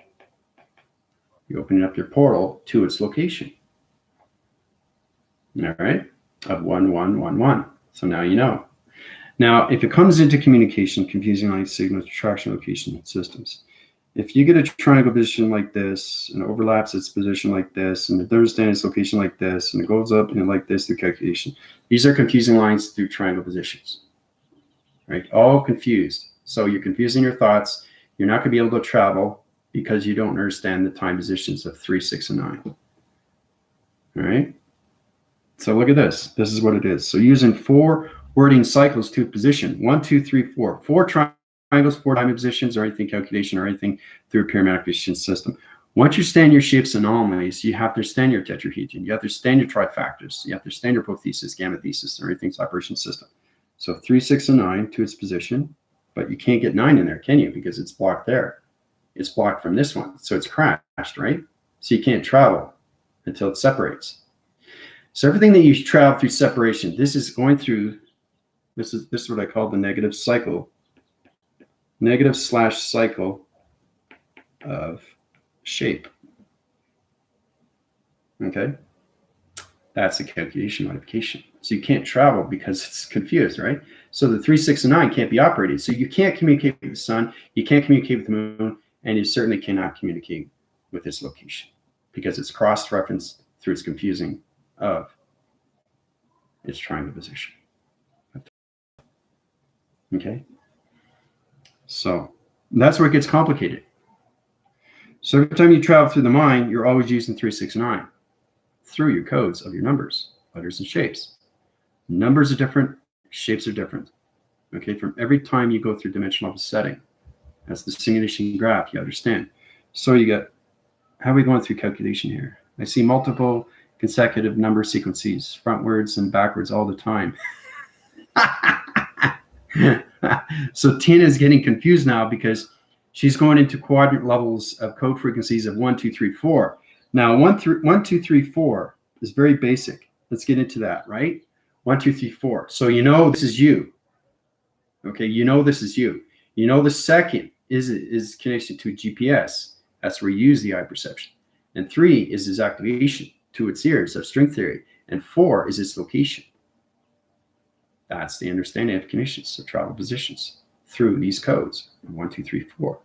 You're opening up your portal to its location. All right. Of 1111. So now you know. Now, if it comes into communication, confusing line signals, attraction location systems. If you get a triangle position like this and overlaps its position like this, and it understands its location like this, and it goes up and like this through calculation, these are confusing lines through triangle positions, right? All confused. So you're confusing your thoughts. You're not going to be able to travel because you don't understand the time positions of 3, 6, and 9. All right. So look at this. This is what it is. So using 4 wording cycles to position 1, 2, 3, 4. 4 triangles, 4 diamond positions, or anything calculation, or anything through a pyramidal position system. Once you understand your shapes and anomalies, you have to understand your tetrahedron. You have to understand your trifactors. You have to understand your prothesis, gamma thesis, or everything's operation system. So 3, 6, and 9 to its position, but you can't get 9 in there, can you? Because it's blocked there. It's blocked from this one, so it's crashed, right? So you can't travel until it separates. So everything that you travel through separation, this is going through. This is what I call the negative cycle. Negative / cycle of shape. Okay, that's a calculation modification. So you can't travel because it's confused, right? So the 3, 6, and 9 can't be operated. So you can't communicate with the sun, you can't communicate with the moon, and you certainly cannot communicate with its location because it's cross-referenced through its confusing of its triangle position. Okay, so that's where it gets complicated. So every time you travel through the mind, you're always using 3, 6, 9 through your codes of your numbers, letters, and shapes. Numbers are different, shapes are different. Okay, from every time you go through dimensional setting, that's the simulation graph, you understand. So you got, how are we going through calculation here? I see multiple consecutive number sequences, frontwards and backwards all the time. So Tina is getting confused now because she's going into quadrant levels of code frequencies of 1, 2, 3, 4. Now 1, 2, 3, 4 is very basic. Let's get into that, right? 1, 2, 3, 4. So you know this is you. Okay, you know this is you. You know the second is connection to GPS. That's where you use the eye perception. And 3 is his activation to its ears of string theory. And 4 is its location. That's the understanding of connections of travel positions through these codes. 1, 2, 3, 4.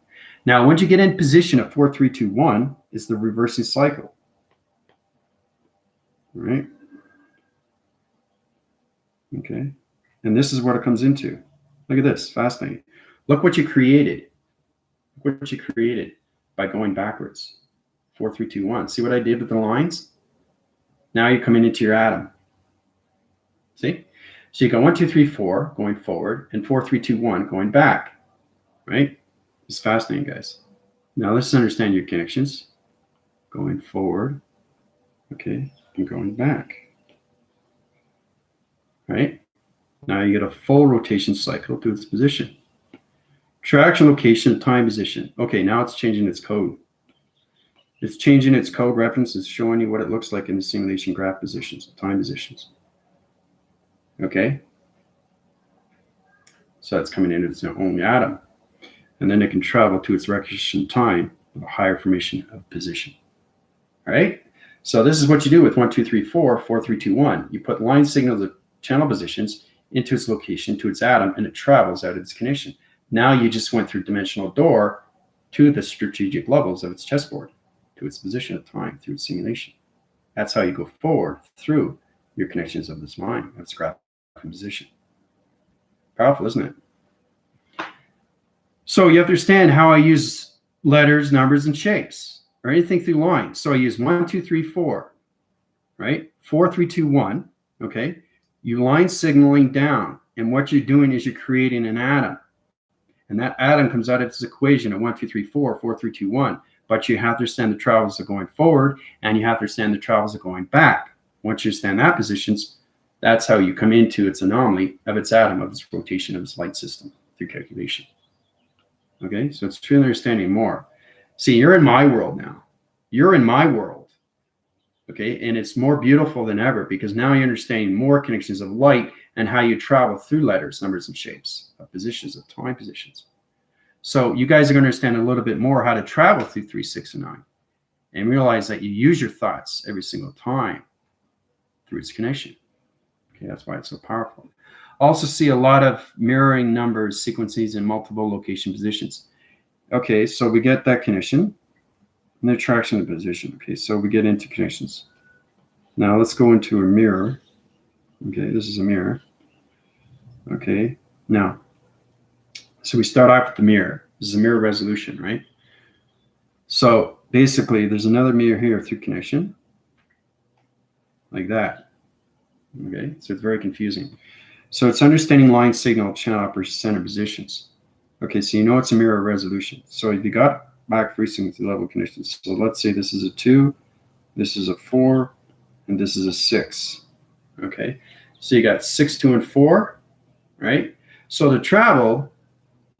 Now, once you get in position of 4, 3, 2, 1, is the reversing cycle. All right. Okay. And this is what it comes into. Look at this. Fascinating. Look what you created. Look what you created by going backwards. 4, 3, 2, 1. See what I did with the lines? Now you're coming into your atom. See? So you go 1, 2, 3, 4 going forward, and 4, 3, 2, 1 going back. Right? It's fascinating, guys. Now let's understand your connections. Going forward, okay, and going back. Right? Now you get a full rotation cycle to its position. Traction, location, time, position. Okay, now it's changing its code. It's changing its code reference. It's showing you what it looks like in the simulation graph positions, time positions. Okay? So it's coming into its own atom. And then it can travel to its recognition time of a higher formation of position. All right? So this is what you do with 1, 2, 3, 4, 4, 3, 2, 1. You put line signals of channel positions into its location, to its atom, and it travels out of its connection. Now you just went through dimensional door to the strategic levels of its chessboard, to its position of time, through its simulation. That's how you go forward through your connections of this mind, of its graph and position. Powerful, isn't it? So you have to understand how I use letters, numbers, and shapes. or anything through lines. So I use 1, 2, 3, 4, right? 4, 3, 2, 1, okay? You line signaling down, and what you're doing is you're creating an atom. And that atom comes out of this equation of 1, 2, 3, 4, 4, 3, 2, 1. But you have to understand the travels are going forward, and you have to understand the travels are going back. Once you understand that positions, that's how you come into its anomaly of its atom, of its rotation of its light system through calculation. Okay, so it's truly understanding more. See, you're in my world now. You're in my world. Okay, and it's more beautiful than ever because now you're understanding more connections of light and how you travel through letters, numbers, and shapes, of positions, of time positions. So you guys are going to understand a little bit more how to travel through 3, 6, and 9 and realize that you use your thoughts every single time through its connection. Okay, that's why it's so powerful. Also see a lot of mirroring numbers, sequences, and multiple location positions. Okay, so we get that connection and the attraction of position. Okay, so we get into connections. Now let's go into a mirror. Okay, this is a mirror. Okay, now, so we start off with the mirror. This is a mirror resolution, right? So basically, there's another mirror here through connection, like that. Okay, so it's very confusing. So it's understanding line, signal, channel, upper, center positions. Okay, so you know it's a mirror resolution. So if you got back frequency level connections, so let's say this is a 2, this is a 4, and this is a 6. Okay, so you got 6, 2, and 4, right? So to travel,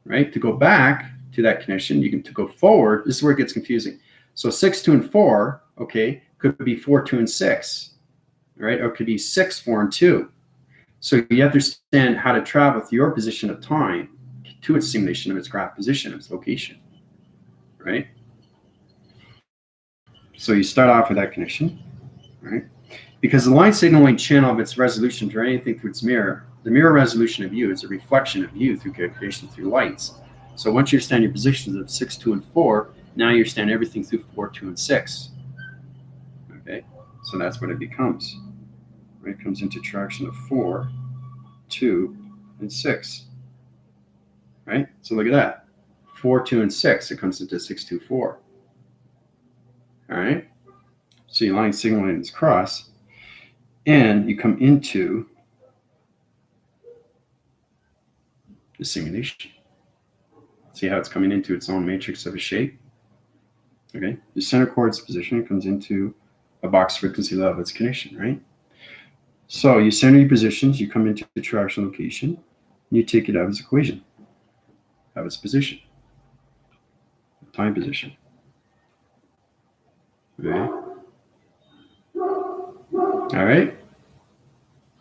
right, to go back to that connection, you can to go forward. This is where it gets confusing. So 6, 2, and 4, okay, could be 4, 2, and 6, right? Or it could be 6, 4, and 2. So you have to understand how to travel with your position of time to its simulation of its graph position, its location, right? So you start off with that connection, right? Because the line signaling channel of its resolution to anything through its mirror, the mirror resolution of you is a reflection of you through calculation through lights. So once you understand your positions of 6, 2, and 4, now you understand everything through 4, 2, and 6. Okay, so that's what it becomes. Right? It comes into attraction of 4, 2, and 6. Right? So look at that. 4, 2, and 6. It comes into 6, 2, 4. All right? So you line signaling this cross, and you come into the simulation. See how it's coming into its own matrix of a shape? Okay? The center coordinates position comes into a box frequency level of its connection, right? So you center your positions, you come into the attraction location, and you take it out of its equation, out of its position, time position. Okay? All right?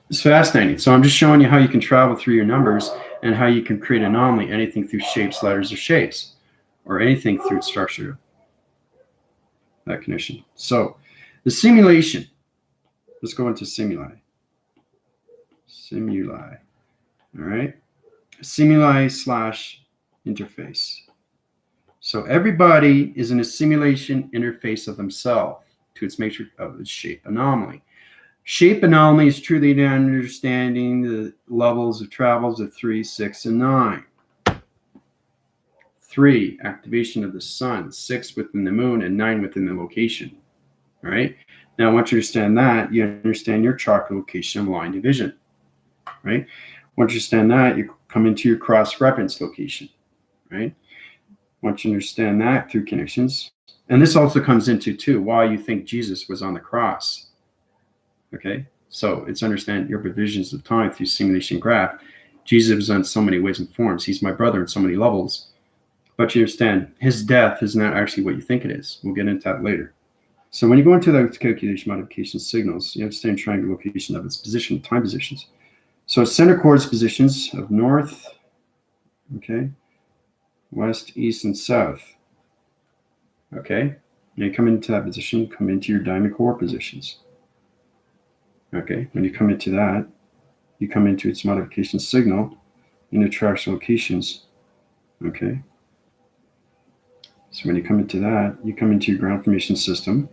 It's fascinating. So I'm just showing you how you can travel through your numbers and how you can create an anomaly, anything through shapes, letters, or shapes, or anything through its structure, that connection. So the simulation, let's go into simuli. Simuli, all right? Simuli / interface. So everybody is in a simulation interface of themselves to its matrix of its shape anomaly. Shape anomaly is truly understanding the levels of travels of 3, 6, and 9. 3, activation of the sun, 6 within the moon, and 9 within the location. All right? Now, once you understand that, you understand your chakra location of line division. Right? Once you understand that, you come into your cross-reference location. Right? Once you understand that through connections, and this also comes into, too, why you think Jesus was on the cross. Okay, so it's understand your provisions of time through simulation graph. Jesus was on so many ways and forms. He's my brother in so many levels. But you understand, his death is not actually what you think it is. We'll get into that later. So when you go into the calculation modification signals, you understand triangle location of its position, time positions. So center coordinates positions of north, okay, west, east, and south. Okay, and you come into that position, you come into your diamond core positions. Okay, when you come into that, you come into its modification signal in attraction locations. Okay, so when you come into that, you come into your ground formation system.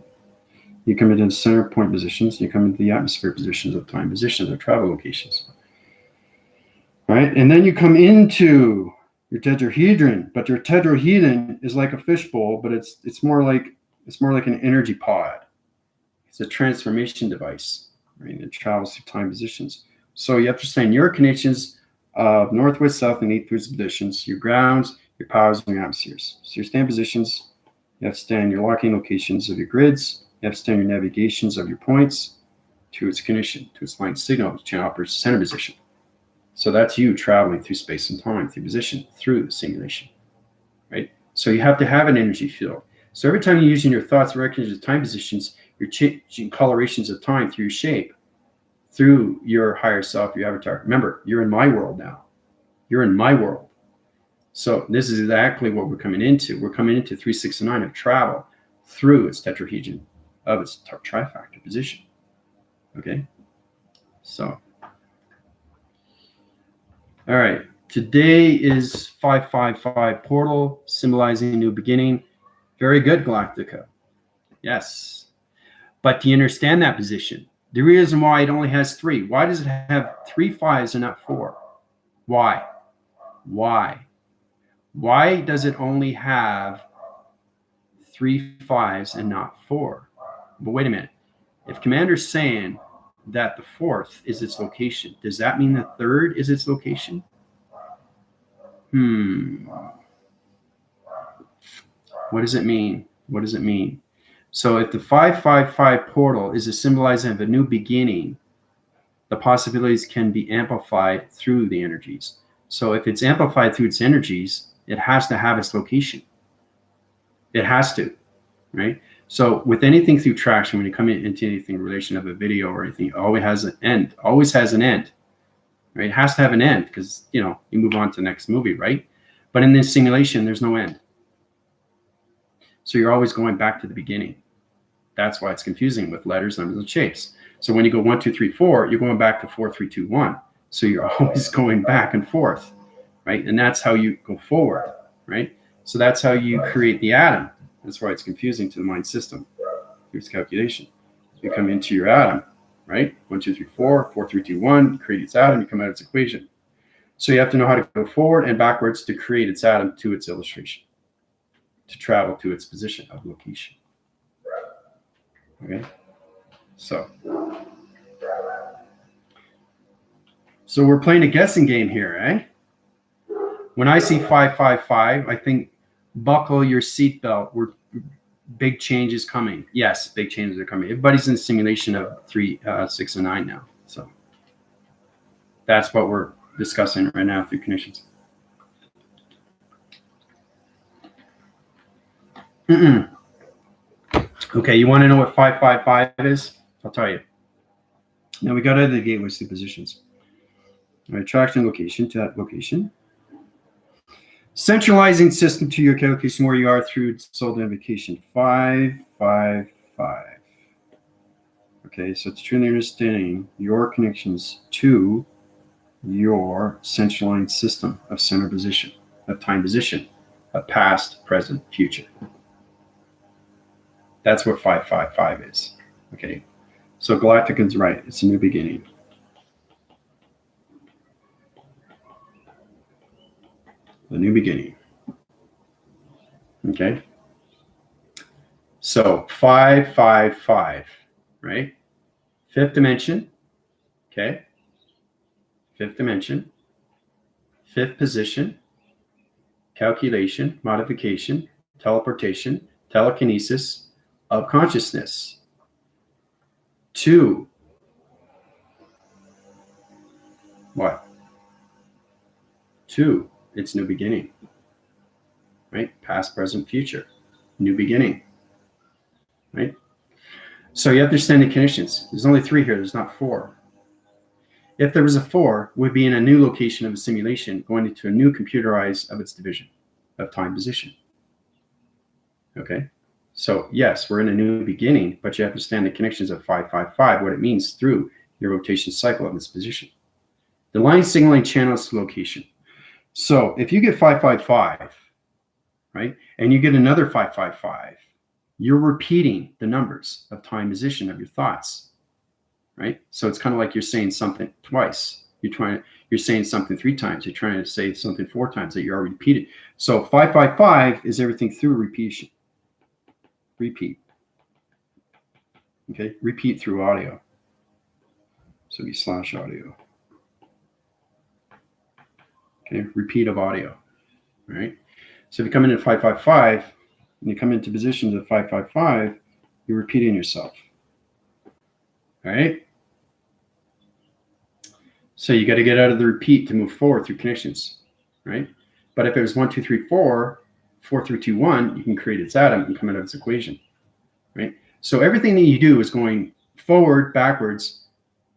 You come into the center point positions. You come into the atmosphere positions of time positions or travel locations. Right, and then you come into your tetrahedron. But your tetrahedron is like a fishbowl, but it's more like It's more like an energy pod. It's a transformation device, right? It travels through time positions. So you understand your connections of north, west, south, and east positions, your grounds, your powers, and your atmospheres. So your stand positions, you have to stand your locking locations of your grids, you have to stand your navigations of your points to its connection, to its line signal, channel operator's center position. So that's you traveling through space and time, through position, through the simulation, right? So you have to have an energy field. So every time you're using your thoughts, recognitions of time positions, you're changing colorations of time through your shape, through your higher self, your avatar. Remember, you're in my world now. You're in my world. So this is exactly what we're coming into. We're coming into 369 of travel through its tetrahedron of its trifactor position. Okay? So, all right. Today is 555 portal, symbolizing a new beginning. Very good, Galactica. Yes. But do you understand that position? The reason why it only has 3. Why does it have 3 5s and not 4? Why? Why? Why does it only have 3 5s and not 4? But wait a minute. If Commander's saying that the 4th is its location, does that mean the 3rd is its location? What does it mean? What does it mean? So if the 555 portal is a symbolizing of a new beginning, the possibilities can be amplified through the energies. So if it's amplified through its energies, it has to have its location. It has to, right? So with anything through traction, when you come into anything in relation of a video or anything, it always has an end, right? It has to have an end because, you move on to the next movie, right? But in this simulation, there's no end. So you're always going back to the beginning. That's why it's confusing with letters, numbers, and shapes. So when you go 1, 2, 3, 4, you're going back to 4, 3, 2, 1. So you're always going back and forth, right? And that's how you go forward, right? So that's how you create the atom. That's why it's confusing to the mind system. Here's calculation. You come into your atom, right? 1, 2, 3, 4, 4, 3, 2, 1, you create its atom, you come out of its equation. So you have to know how to go forward and backwards to create its atom to its illustration, to travel to its position of location. Okay, so we're playing a guessing game here, eh? When I see 555, I think buckle your seatbelt. We're big changes coming. Yes, big changes are coming. Everybody's in the simulation of 3, 6, and 9 now. So that's what we're discussing right now through connections. Okay, you want to know what 555 is? I'll tell you. Now we got out of the gateway positions. All right, attraction location to that location. Centralizing system to your location where you are through soul identification. 555. Okay, so it's truly understanding your connections to your centralized system of center position, of time position, of past, present, future. That's what 555 is. Okay, so Galactican's right. It's a new beginning. The new beginning. Okay. So 555, right? 5th dimension. Okay. 5th dimension. 5th position. Calculation, modification, teleportation, telekinesis of consciousness. 2. What? 2. It's new beginning. Right? Past, present, future. New beginning. Right? So you understand the conditions. There's only 3 here. There's not 4. If there was a 4, we'd be in a new location of a simulation going into a new computerized of its division of time position. Okay? So yes, we're in a new beginning, but you have to understand the connections of 555, what it means through your rotation cycle of its position. The line signaling channels to location. So if you get 555, right, and you get another 555, you're repeating the numbers of time position of your thoughts, right? So it's kind of like you're saying something twice. You're saying something 3 times. You're trying to say something 4 times that you already repeated. So 555 is everything through repetition. repeat. Okay, repeat through audio. So we slash audio. Okay, repeat of audio. All right. So if you come in at 555 and you come into positions at 555, you're repeating yourself. All right. So you got to get out of the repeat to move forward through connections, right? But if it was 1, 2, 3, 4, 4, 3, 2, 1, you can create its atom and come out of its equation, right? So everything that you do is going forward, backwards,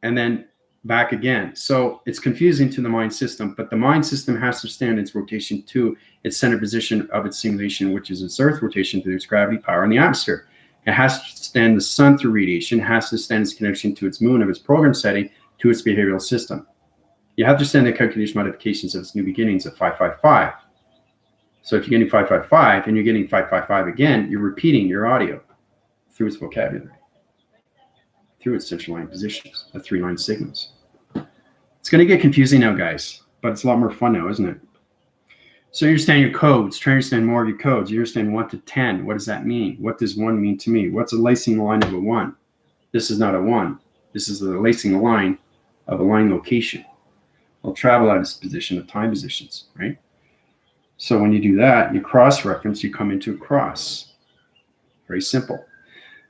and then back again. So it's confusing to the mind system, but the mind system has to stand its rotation to its center position of its simulation, which is its Earth rotation through its gravity, power, and the atmosphere. It has to stand the sun through radiation, has to stand its connection to its moon of its program setting to its behavioral system. You have to stand the calculation modifications of its new beginnings at 555. So if you're getting 555 and you're getting 555 again, you're repeating your audio through its vocabulary, through its central line positions, the 3 line signals. It's going to get confusing now, guys, but it's a lot more fun now, isn't it? So you understand your codes, try to understand more of your codes. You understand 1 to 10. What does that mean? What does 1 mean to me? What's a lacing line of a 1? This is not a 1. This is the lacing line of a line location. Will travel out of its position of time positions, right? So when you do that, you cross-reference, you come into a cross. Very simple.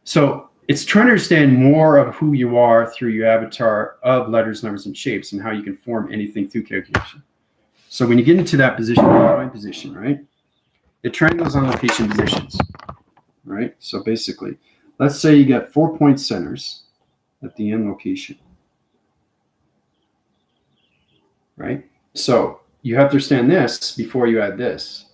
So it's trying to understand more of who you are through your avatar of letters, numbers, and shapes, and how you can form anything through calculation. So when you get into that position, time position, right? It triangles on location positions, right? So basically, let's say you get 4 point centers at the end location. Right? So you have to understand this before you add this.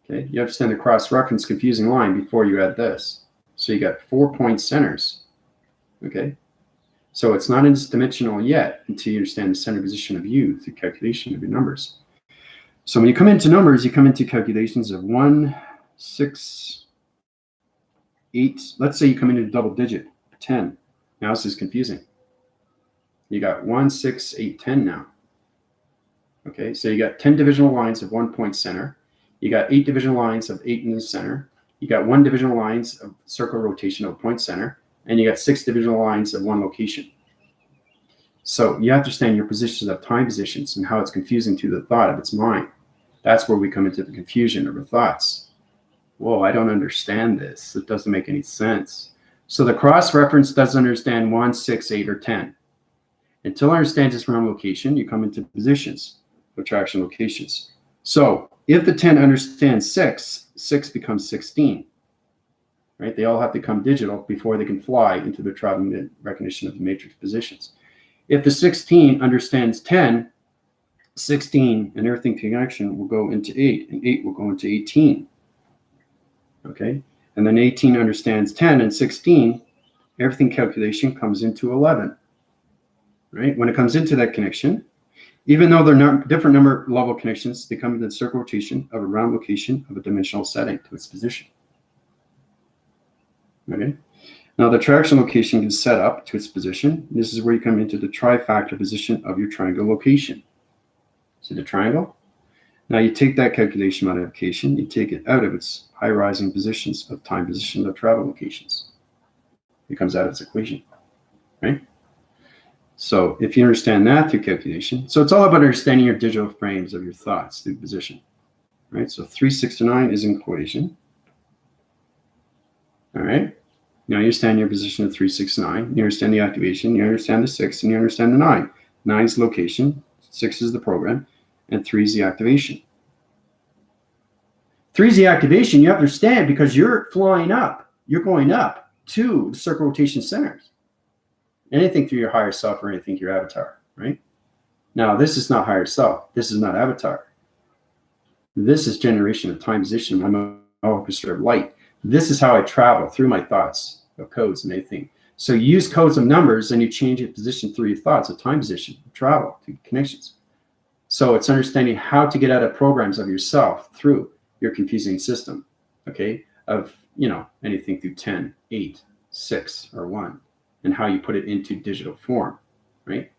Okay? You understand the cross-reference confusing line before you add this. So you got 4 point centers. Okay? So it's not dimensional yet until you understand the center position of you through calculation of your numbers. So when you come into numbers, you come into calculations of 1, 6, 8. Let's say you come into double digit, 10. Now this is confusing. You got 1, 6, 8, 10 now. Okay, so you got 10 divisional lines of 1 point center. You got 8 divisional lines of 8 in the center. You got 1 divisional lines of circle rotation of point center. And you got 6 divisional lines of 1 location. So you have to understand your positions of time positions and how it's confusing to the thought of its mind. That's where we come into the confusion of the thoughts. Whoa, I don't understand this. It doesn't make any sense. So the cross-reference doesn't understand 1, 6, 8, or 10. Until it understands its round location, you come into positions. Attraction locations. So if the 10 understands 6, 6 becomes 16. Right? They all have to come digital before they can fly into the traveling recognition of the matrix positions. If the 16 understands 10, 16 and everything connection will go into 8, and 8 will go into 18. Okay? And then 18 understands 10 and 16, everything calculation comes into 11. Right? When it comes into that connection, even though they're not different number level connections, they come into the circle rotation of a round location of a dimensional setting to its position. Okay. Now the traction location is set up to its position. This is where you come into the trifactor position of your triangle location. See the triangle? Now you take that calculation modification, you take it out of its high rising positions of time position of travel locations. It comes out of its equation, right? So if you understand that through calculation, so it's all about understanding your digital frames of your thoughts through position, right? So 3, 6 to 9 is an equation. All right. Now you understand your position of 3, 6, 9. You understand the activation. You understand the 6, and you understand the 9. 9 is location. 6 is the program, and 3 is the activation. 3 is the activation. You have to understand because you're flying up. You're going up to the circle rotation centers. Anything through your higher self or anything through your avatar, right? Now, this is not higher self. This is not avatar. This is generation of time position. I'm an orchestra of light. This is how I travel through my thoughts of codes and anything. So you use codes of numbers and you change your position through your thoughts of time position, travel, to connections. So it's understanding how to get out of programs of yourself through your confusing system, okay, of, anything through 10, 8, 6, or 1. And how you put it into digital form, right?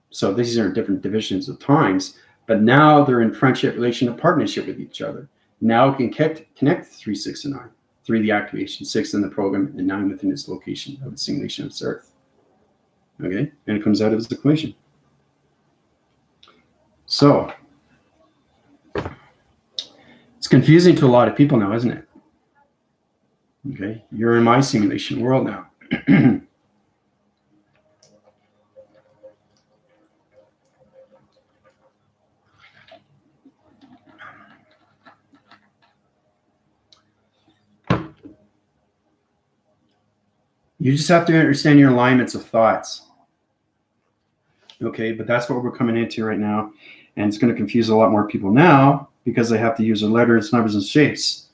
So these are different divisions of times, but now they're in friendship, relation, and partnership with each other. Now we can connect 3, 6, and 9. 3, the activation, 6 in the program, and 9 within its location of its simulation of its Earth. Okay, and it comes out of its equation. So it's confusing to a lot of people now, isn't it? Okay, you're in my simulation world now. You just have to understand your alignments of thoughts. Okay, but that's what we're coming into right now. And it's going to confuse a lot more people now because they have to use their letters, numbers, and shapes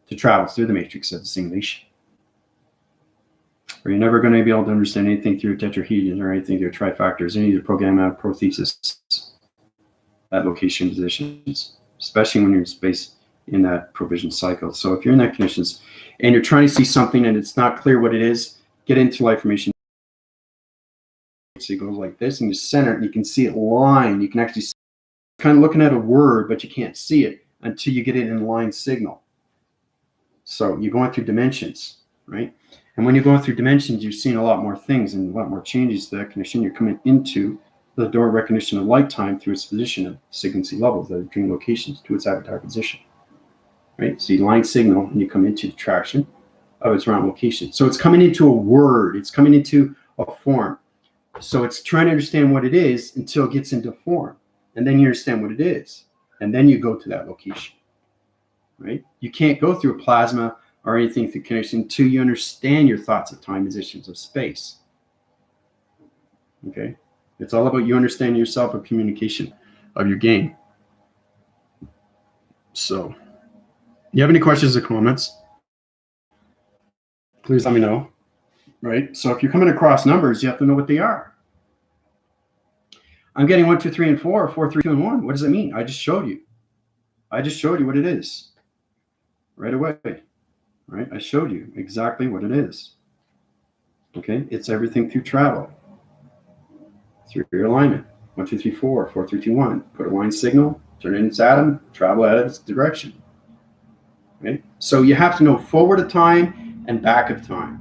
to travel through the matrix of the simulation. Or you're never going to be able to understand anything through tetrahedron or anything through trifactors, any of the programma prothesis, at location positions, especially when you're in space in that provision cycle. So if you're in that conditions and you're trying to see something and it's not clear what it is, get into life formation. So you go like this and you center it and you can see it line. You can actually see, kind of looking at a word, but you can't see it until you get it in line signal. So you're going through dimensions, right? And when you're going through dimensions, you're seeing a lot more things and a lot more changes to that condition. You're coming into the door of recognition of light time through its position of frequency levels that are dream locations to its avatar position, right? So you line signal and you come into the traction of its round location. So it's coming into a word. It's coming into a form. So it's trying to understand what it is until it gets into form. And then you understand what it is. And then you go to that location, right? You can't go through a plasma or anything through connection until you understand your thoughts of time, positions of space. Okay? It's all about you understanding yourself of communication of your game. So, you have any questions or comments? Please let me know. Right? So if you're coming across numbers, you have to know what they are. I'm getting 1, 2, 3, and 4, 4, 3, 2, and 1. What does that mean? I just showed you. I just showed you what it is. Right away. Right? I showed you exactly what it is. Okay? It's everything through travel. Through your alignment. 1, 2, 3, 4, 4, 3, 2, 1. Put a line signal, turn it in its atom, travel out of its direction. Okay? So you have to know forward of time and back of time.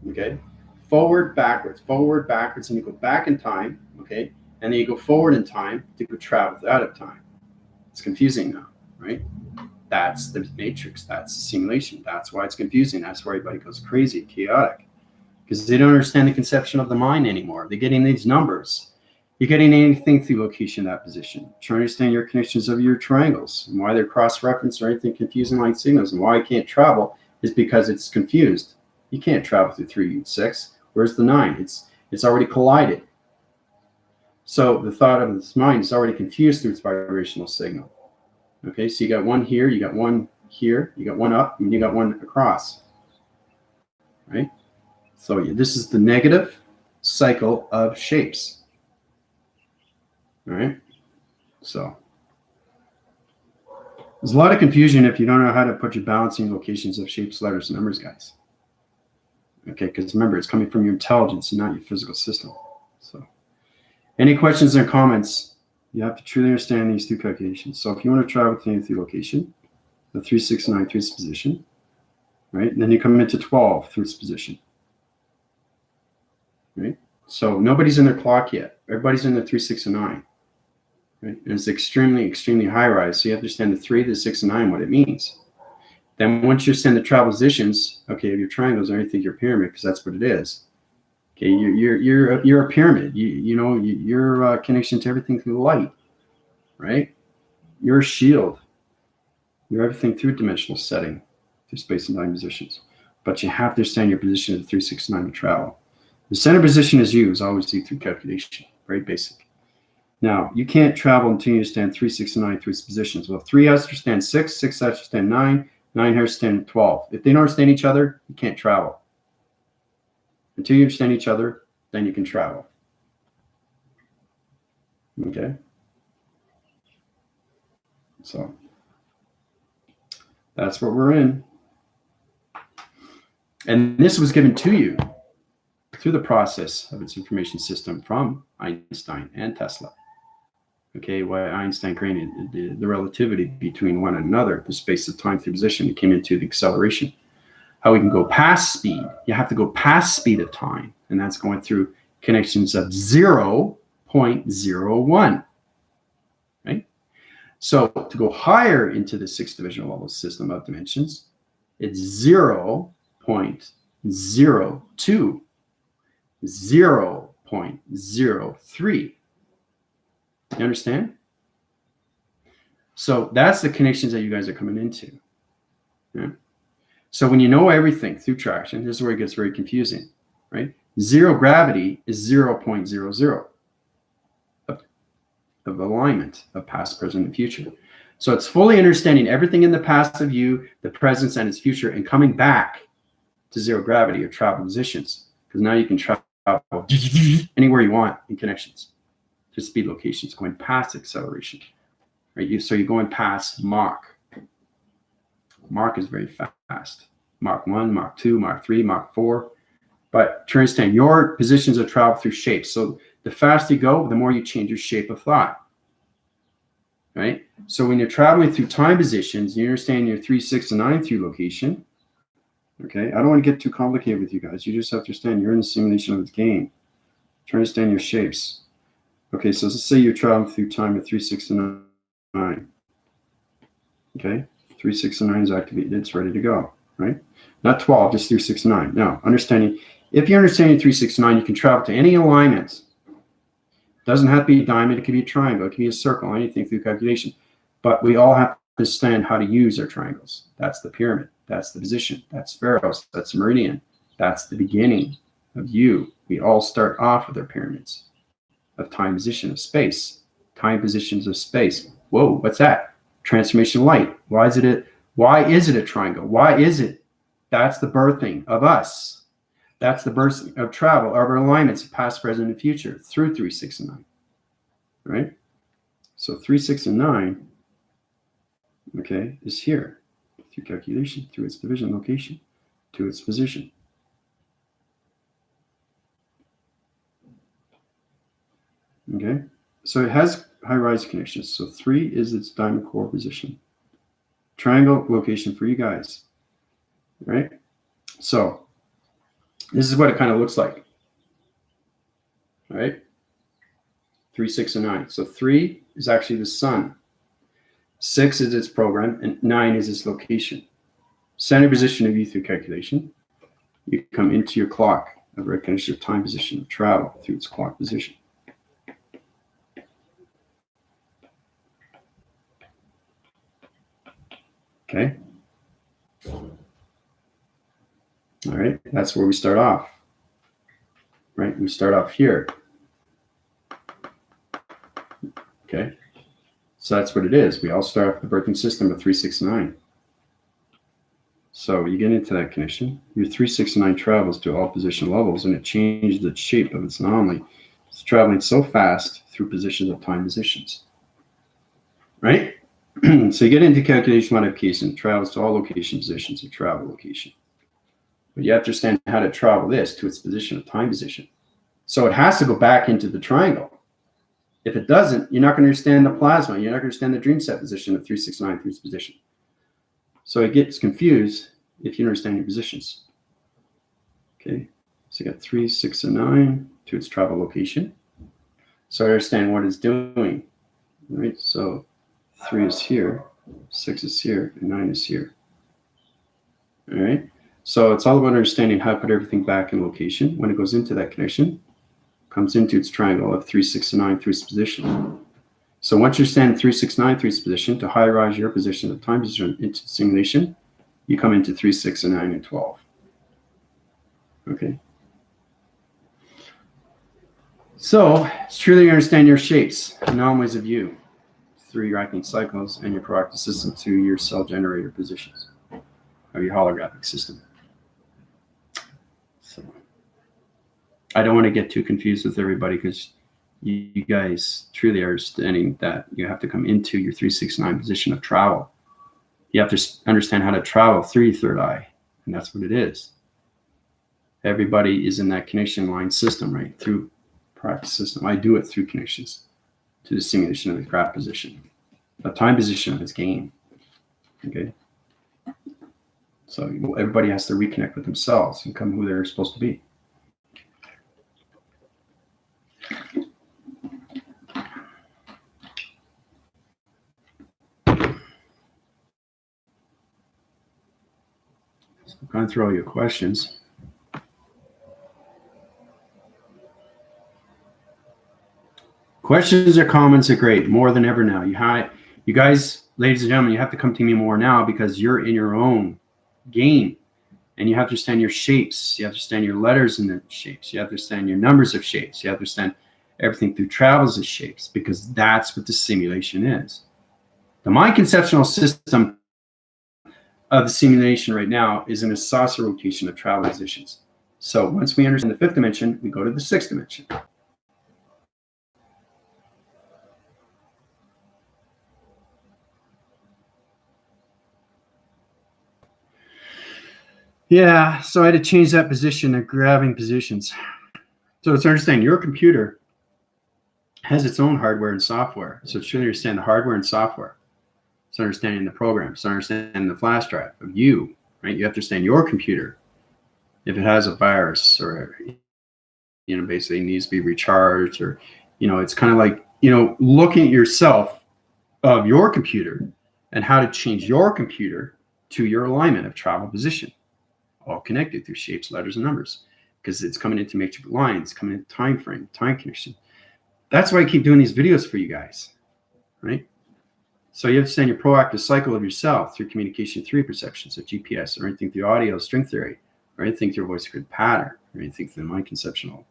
Okay? Forward, backwards, and you go back in time, okay? And then you go forward in time to go travel out of time. It's confusing now, right? That's the matrix. That's the simulation. That's why it's confusing. That's why everybody goes crazy, chaotic, because they don't understand the conception of the mind anymore. They're getting these numbers. You're getting anything through location, that position. Trying to understand your connections of your triangles and why they're cross-referenced or anything confusing like signals, and why I can't travel is because it's confused. You can't travel through 3 and 6. Where's the 9? It's already collided. So the thought of this mind is already confused through its vibrational signal. Okay, so you got one here, you got one here, you got one up, and you got one across. Right? So this is the negative cycle of shapes. All right? So there's a lot of confusion if you don't know how to put your balancing locations of shapes, letters, and numbers, guys. Okay, because remember, it's coming from your intelligence and not your physical system. So, any questions or comments? You have to truly understand these two calculations. So, if you want to travel to any through location, the 3, 6, and 9 through its position, right? And then you come into 12 through its position, right? So, nobody's in their clock yet. Everybody's in the 3, 6, and 9, right? And it's extremely, extremely high rise. So, you have to understand the 3, the 6, and 9, what it means. Then once you send the travel positions, okay, of your triangles, or anything, your pyramid, because that's what it is. Okay, you're a pyramid. You're a connection to everything through light, right? You're a shield. You're everything through dimensional setting, through space and time positions. But you have to understand your position of the 3, 6, 9 to travel. The center position is you, is always due through calculation, very basic. Now, you can't travel until you understand 3, 6, and 9 through its positions. Well, 3 has to understand 6, 6 has to understand 9, 9 has to understand 12. If they don't understand each other, you can't travel. Until you understand each other, then you can travel. Okay? So, that's what we're in. And this was given to you through the process of its information system from Einstein and Tesla. Okay, why Einstein created the relativity between one another, the space of time through position, it came into the acceleration. How we can go past speed. You have to go past speed of time, and that's going through connections of 0.01, right? So to go higher into the sixth divisional level system of dimensions, it's 0.02, 0.03. You understand? So that's the connections that you guys are coming into. Yeah? So when you know everything through traction, this is where it gets very confusing, right? Zero gravity is 0.00 of alignment of past, present, and future. So it's fully understanding everything in the past of you, the present, and its future, and coming back to zero gravity or travel positions. Because now you can travel anywhere you want in connections to speed locations, going past acceleration. Right? So you're going past Mach. Mach is very fast. Mach 1, Mach 2, Mach 3, Mach 4. But to understand, your positions of travel through shapes. So the faster you go, the more you change your shape of thought. Right? So when you're traveling through time positions, you understand your 3, 6, and 9 through location. Okay? I don't want to get too complicated with you guys. You just have to understand you're in the simulation of the game. Try to understand your shapes. Okay, so let's say you're traveling through time at 3, 6, and 9. Okay? 3, 6, and 9 is activated. It's ready to go, right? Not 12, just 3, 6, and 9. Now, understanding, if you're understanding 3, 6, and 9, you can travel to any alignment. It doesn't have to be a diamond. It can be a triangle. It can be a circle, anything through calculation. But we all have to understand how to use our triangles. That's the pyramid. That's the position. That's spheros. That's meridian. That's the beginning of you. We all start off with our pyramids of time, position, of space. Time, positions of space. Whoa, what's that? Transformation light. Why is it a triangle? Why is it? That's the birthing of us. That's the birthing of travel, of our alignments, past, present, and future through 3, 6, and 9. Right? So 3, 6, and 9, okay, is here through calculation, through its division location, to its position. Okay, so it has high-rise connections. So 3 is its diamond core position. Triangle location for you guys, right? So this is what it kind of looks like, all right? 3, 6, and 9. So 3 is actually the sun. 6 is its program, and 9 is its location. Center position of you through calculation. You come into your clock of recognition of time position of travel through its clock position. Okay. All right. That's where we start off. Right. We start off here. Okay. So that's what it is. We all start off the birthing system of 3, 6, 9. So you get into that connection. Your 3, 6, and 9 travels to all position levels, and it changes the shape of its anomaly. It's traveling so fast through positions of time positions. Right? So you get into calculation modification, travels to all location positions of travel location. But you have to understand how to travel this to its position of time position. So it has to go back into the triangle. If it doesn't, you're not going to understand the plasma. You're not going to understand the dream set position of 3, 6, 9 through its position. So it gets confused if you understand your positions. Okay, so you got 3, 6, and 9 to its travel location. So I understand what it's doing. Right, so 3 is here, 6 is here, and 9 is here. All right. So it's all about understanding how to put everything back in location. When it goes into that connection, comes into its triangle of 3, 6, and 9 through its position. So once you stand 3, 6, 9 through its position, to high rise your position of time position into simulation, you come into 3, 6, and 9, and 12. Okay. So it's truly understand your shapes, anomalies of you, through your acting cycles and your proactive system to your cell generator positions of your holographic system. So I don't want to get too confused with everybody, because you guys truly are understanding that you have to come into your 3, 6, 9 position of travel. You have to understand how to travel through your third eye, and that's what it is. Everybody is in that connection line system, right? Through practice system. I do it through connections. to the simulation of the craft position, a time position of its game. Okay. So everybody has to reconnect with themselves and become who they're supposed to be. So I'm going through all your questions. Questions or comments are great, more than ever now. You guys, ladies and gentlemen, you have to come to me more now because you're in your own game. And you have to understand your shapes. You have to understand your letters in the shapes. You have to understand your numbers of shapes. You have to understand everything through travels of shapes, because that's what the simulation is. The mind conceptual system of the simulation right now is in a saucer rotation of travel positions. So once we understand the fifth dimension, we go to the sixth dimension. Yeah, so I had to change that position of grabbing positions. So it's understanding your computer has its own hardware and software. So it's really understand the hardware and software. It's understanding the program. It's understanding the flash drive of you, right? You have to understand your computer. If it has a virus or, basically needs to be recharged, or, it's kind of like, looking at yourself of your computer and how to change your computer to your alignment of travel position, all connected through shapes, letters, and numbers, because it's coming into matrix lines, coming into time frame, time connection. That's why I keep doing these videos for you guys, right? So you have to understand your proactive cycle of yourself through communication theory perceptions of GPS, or anything through audio string theory, or anything through voice grid pattern, or anything through the mind conceptual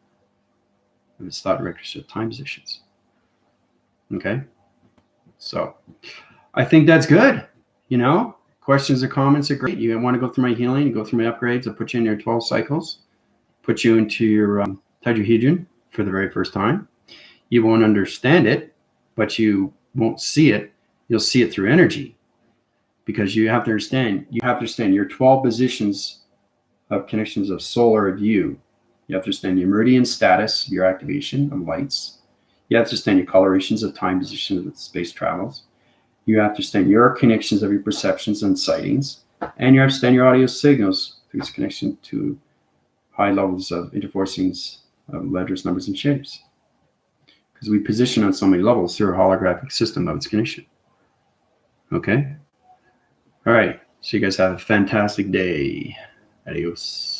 and its thought records of time positions. Okay? So I think that's good. Questions or comments are great. You want to go through my healing, you go through my upgrades, I'll put you in your 12 cycles, put you into your tetrahedron for the very first time. You won't understand it, but you won't see it. You'll see it through energy, because you have to understand your 12 positions of connections of solar of you. You have to understand your meridian status, your activation of lights. You have to understand your colorations of time position of space travels. You have to understand your connections of your perceptions and sightings. And you have to understand your audio signals through its connection to high levels of interforcings of letters, numbers, and shapes. Because we position on so many levels through a holographic system of its connection. Okay? All right. So you guys have a fantastic day. Adios.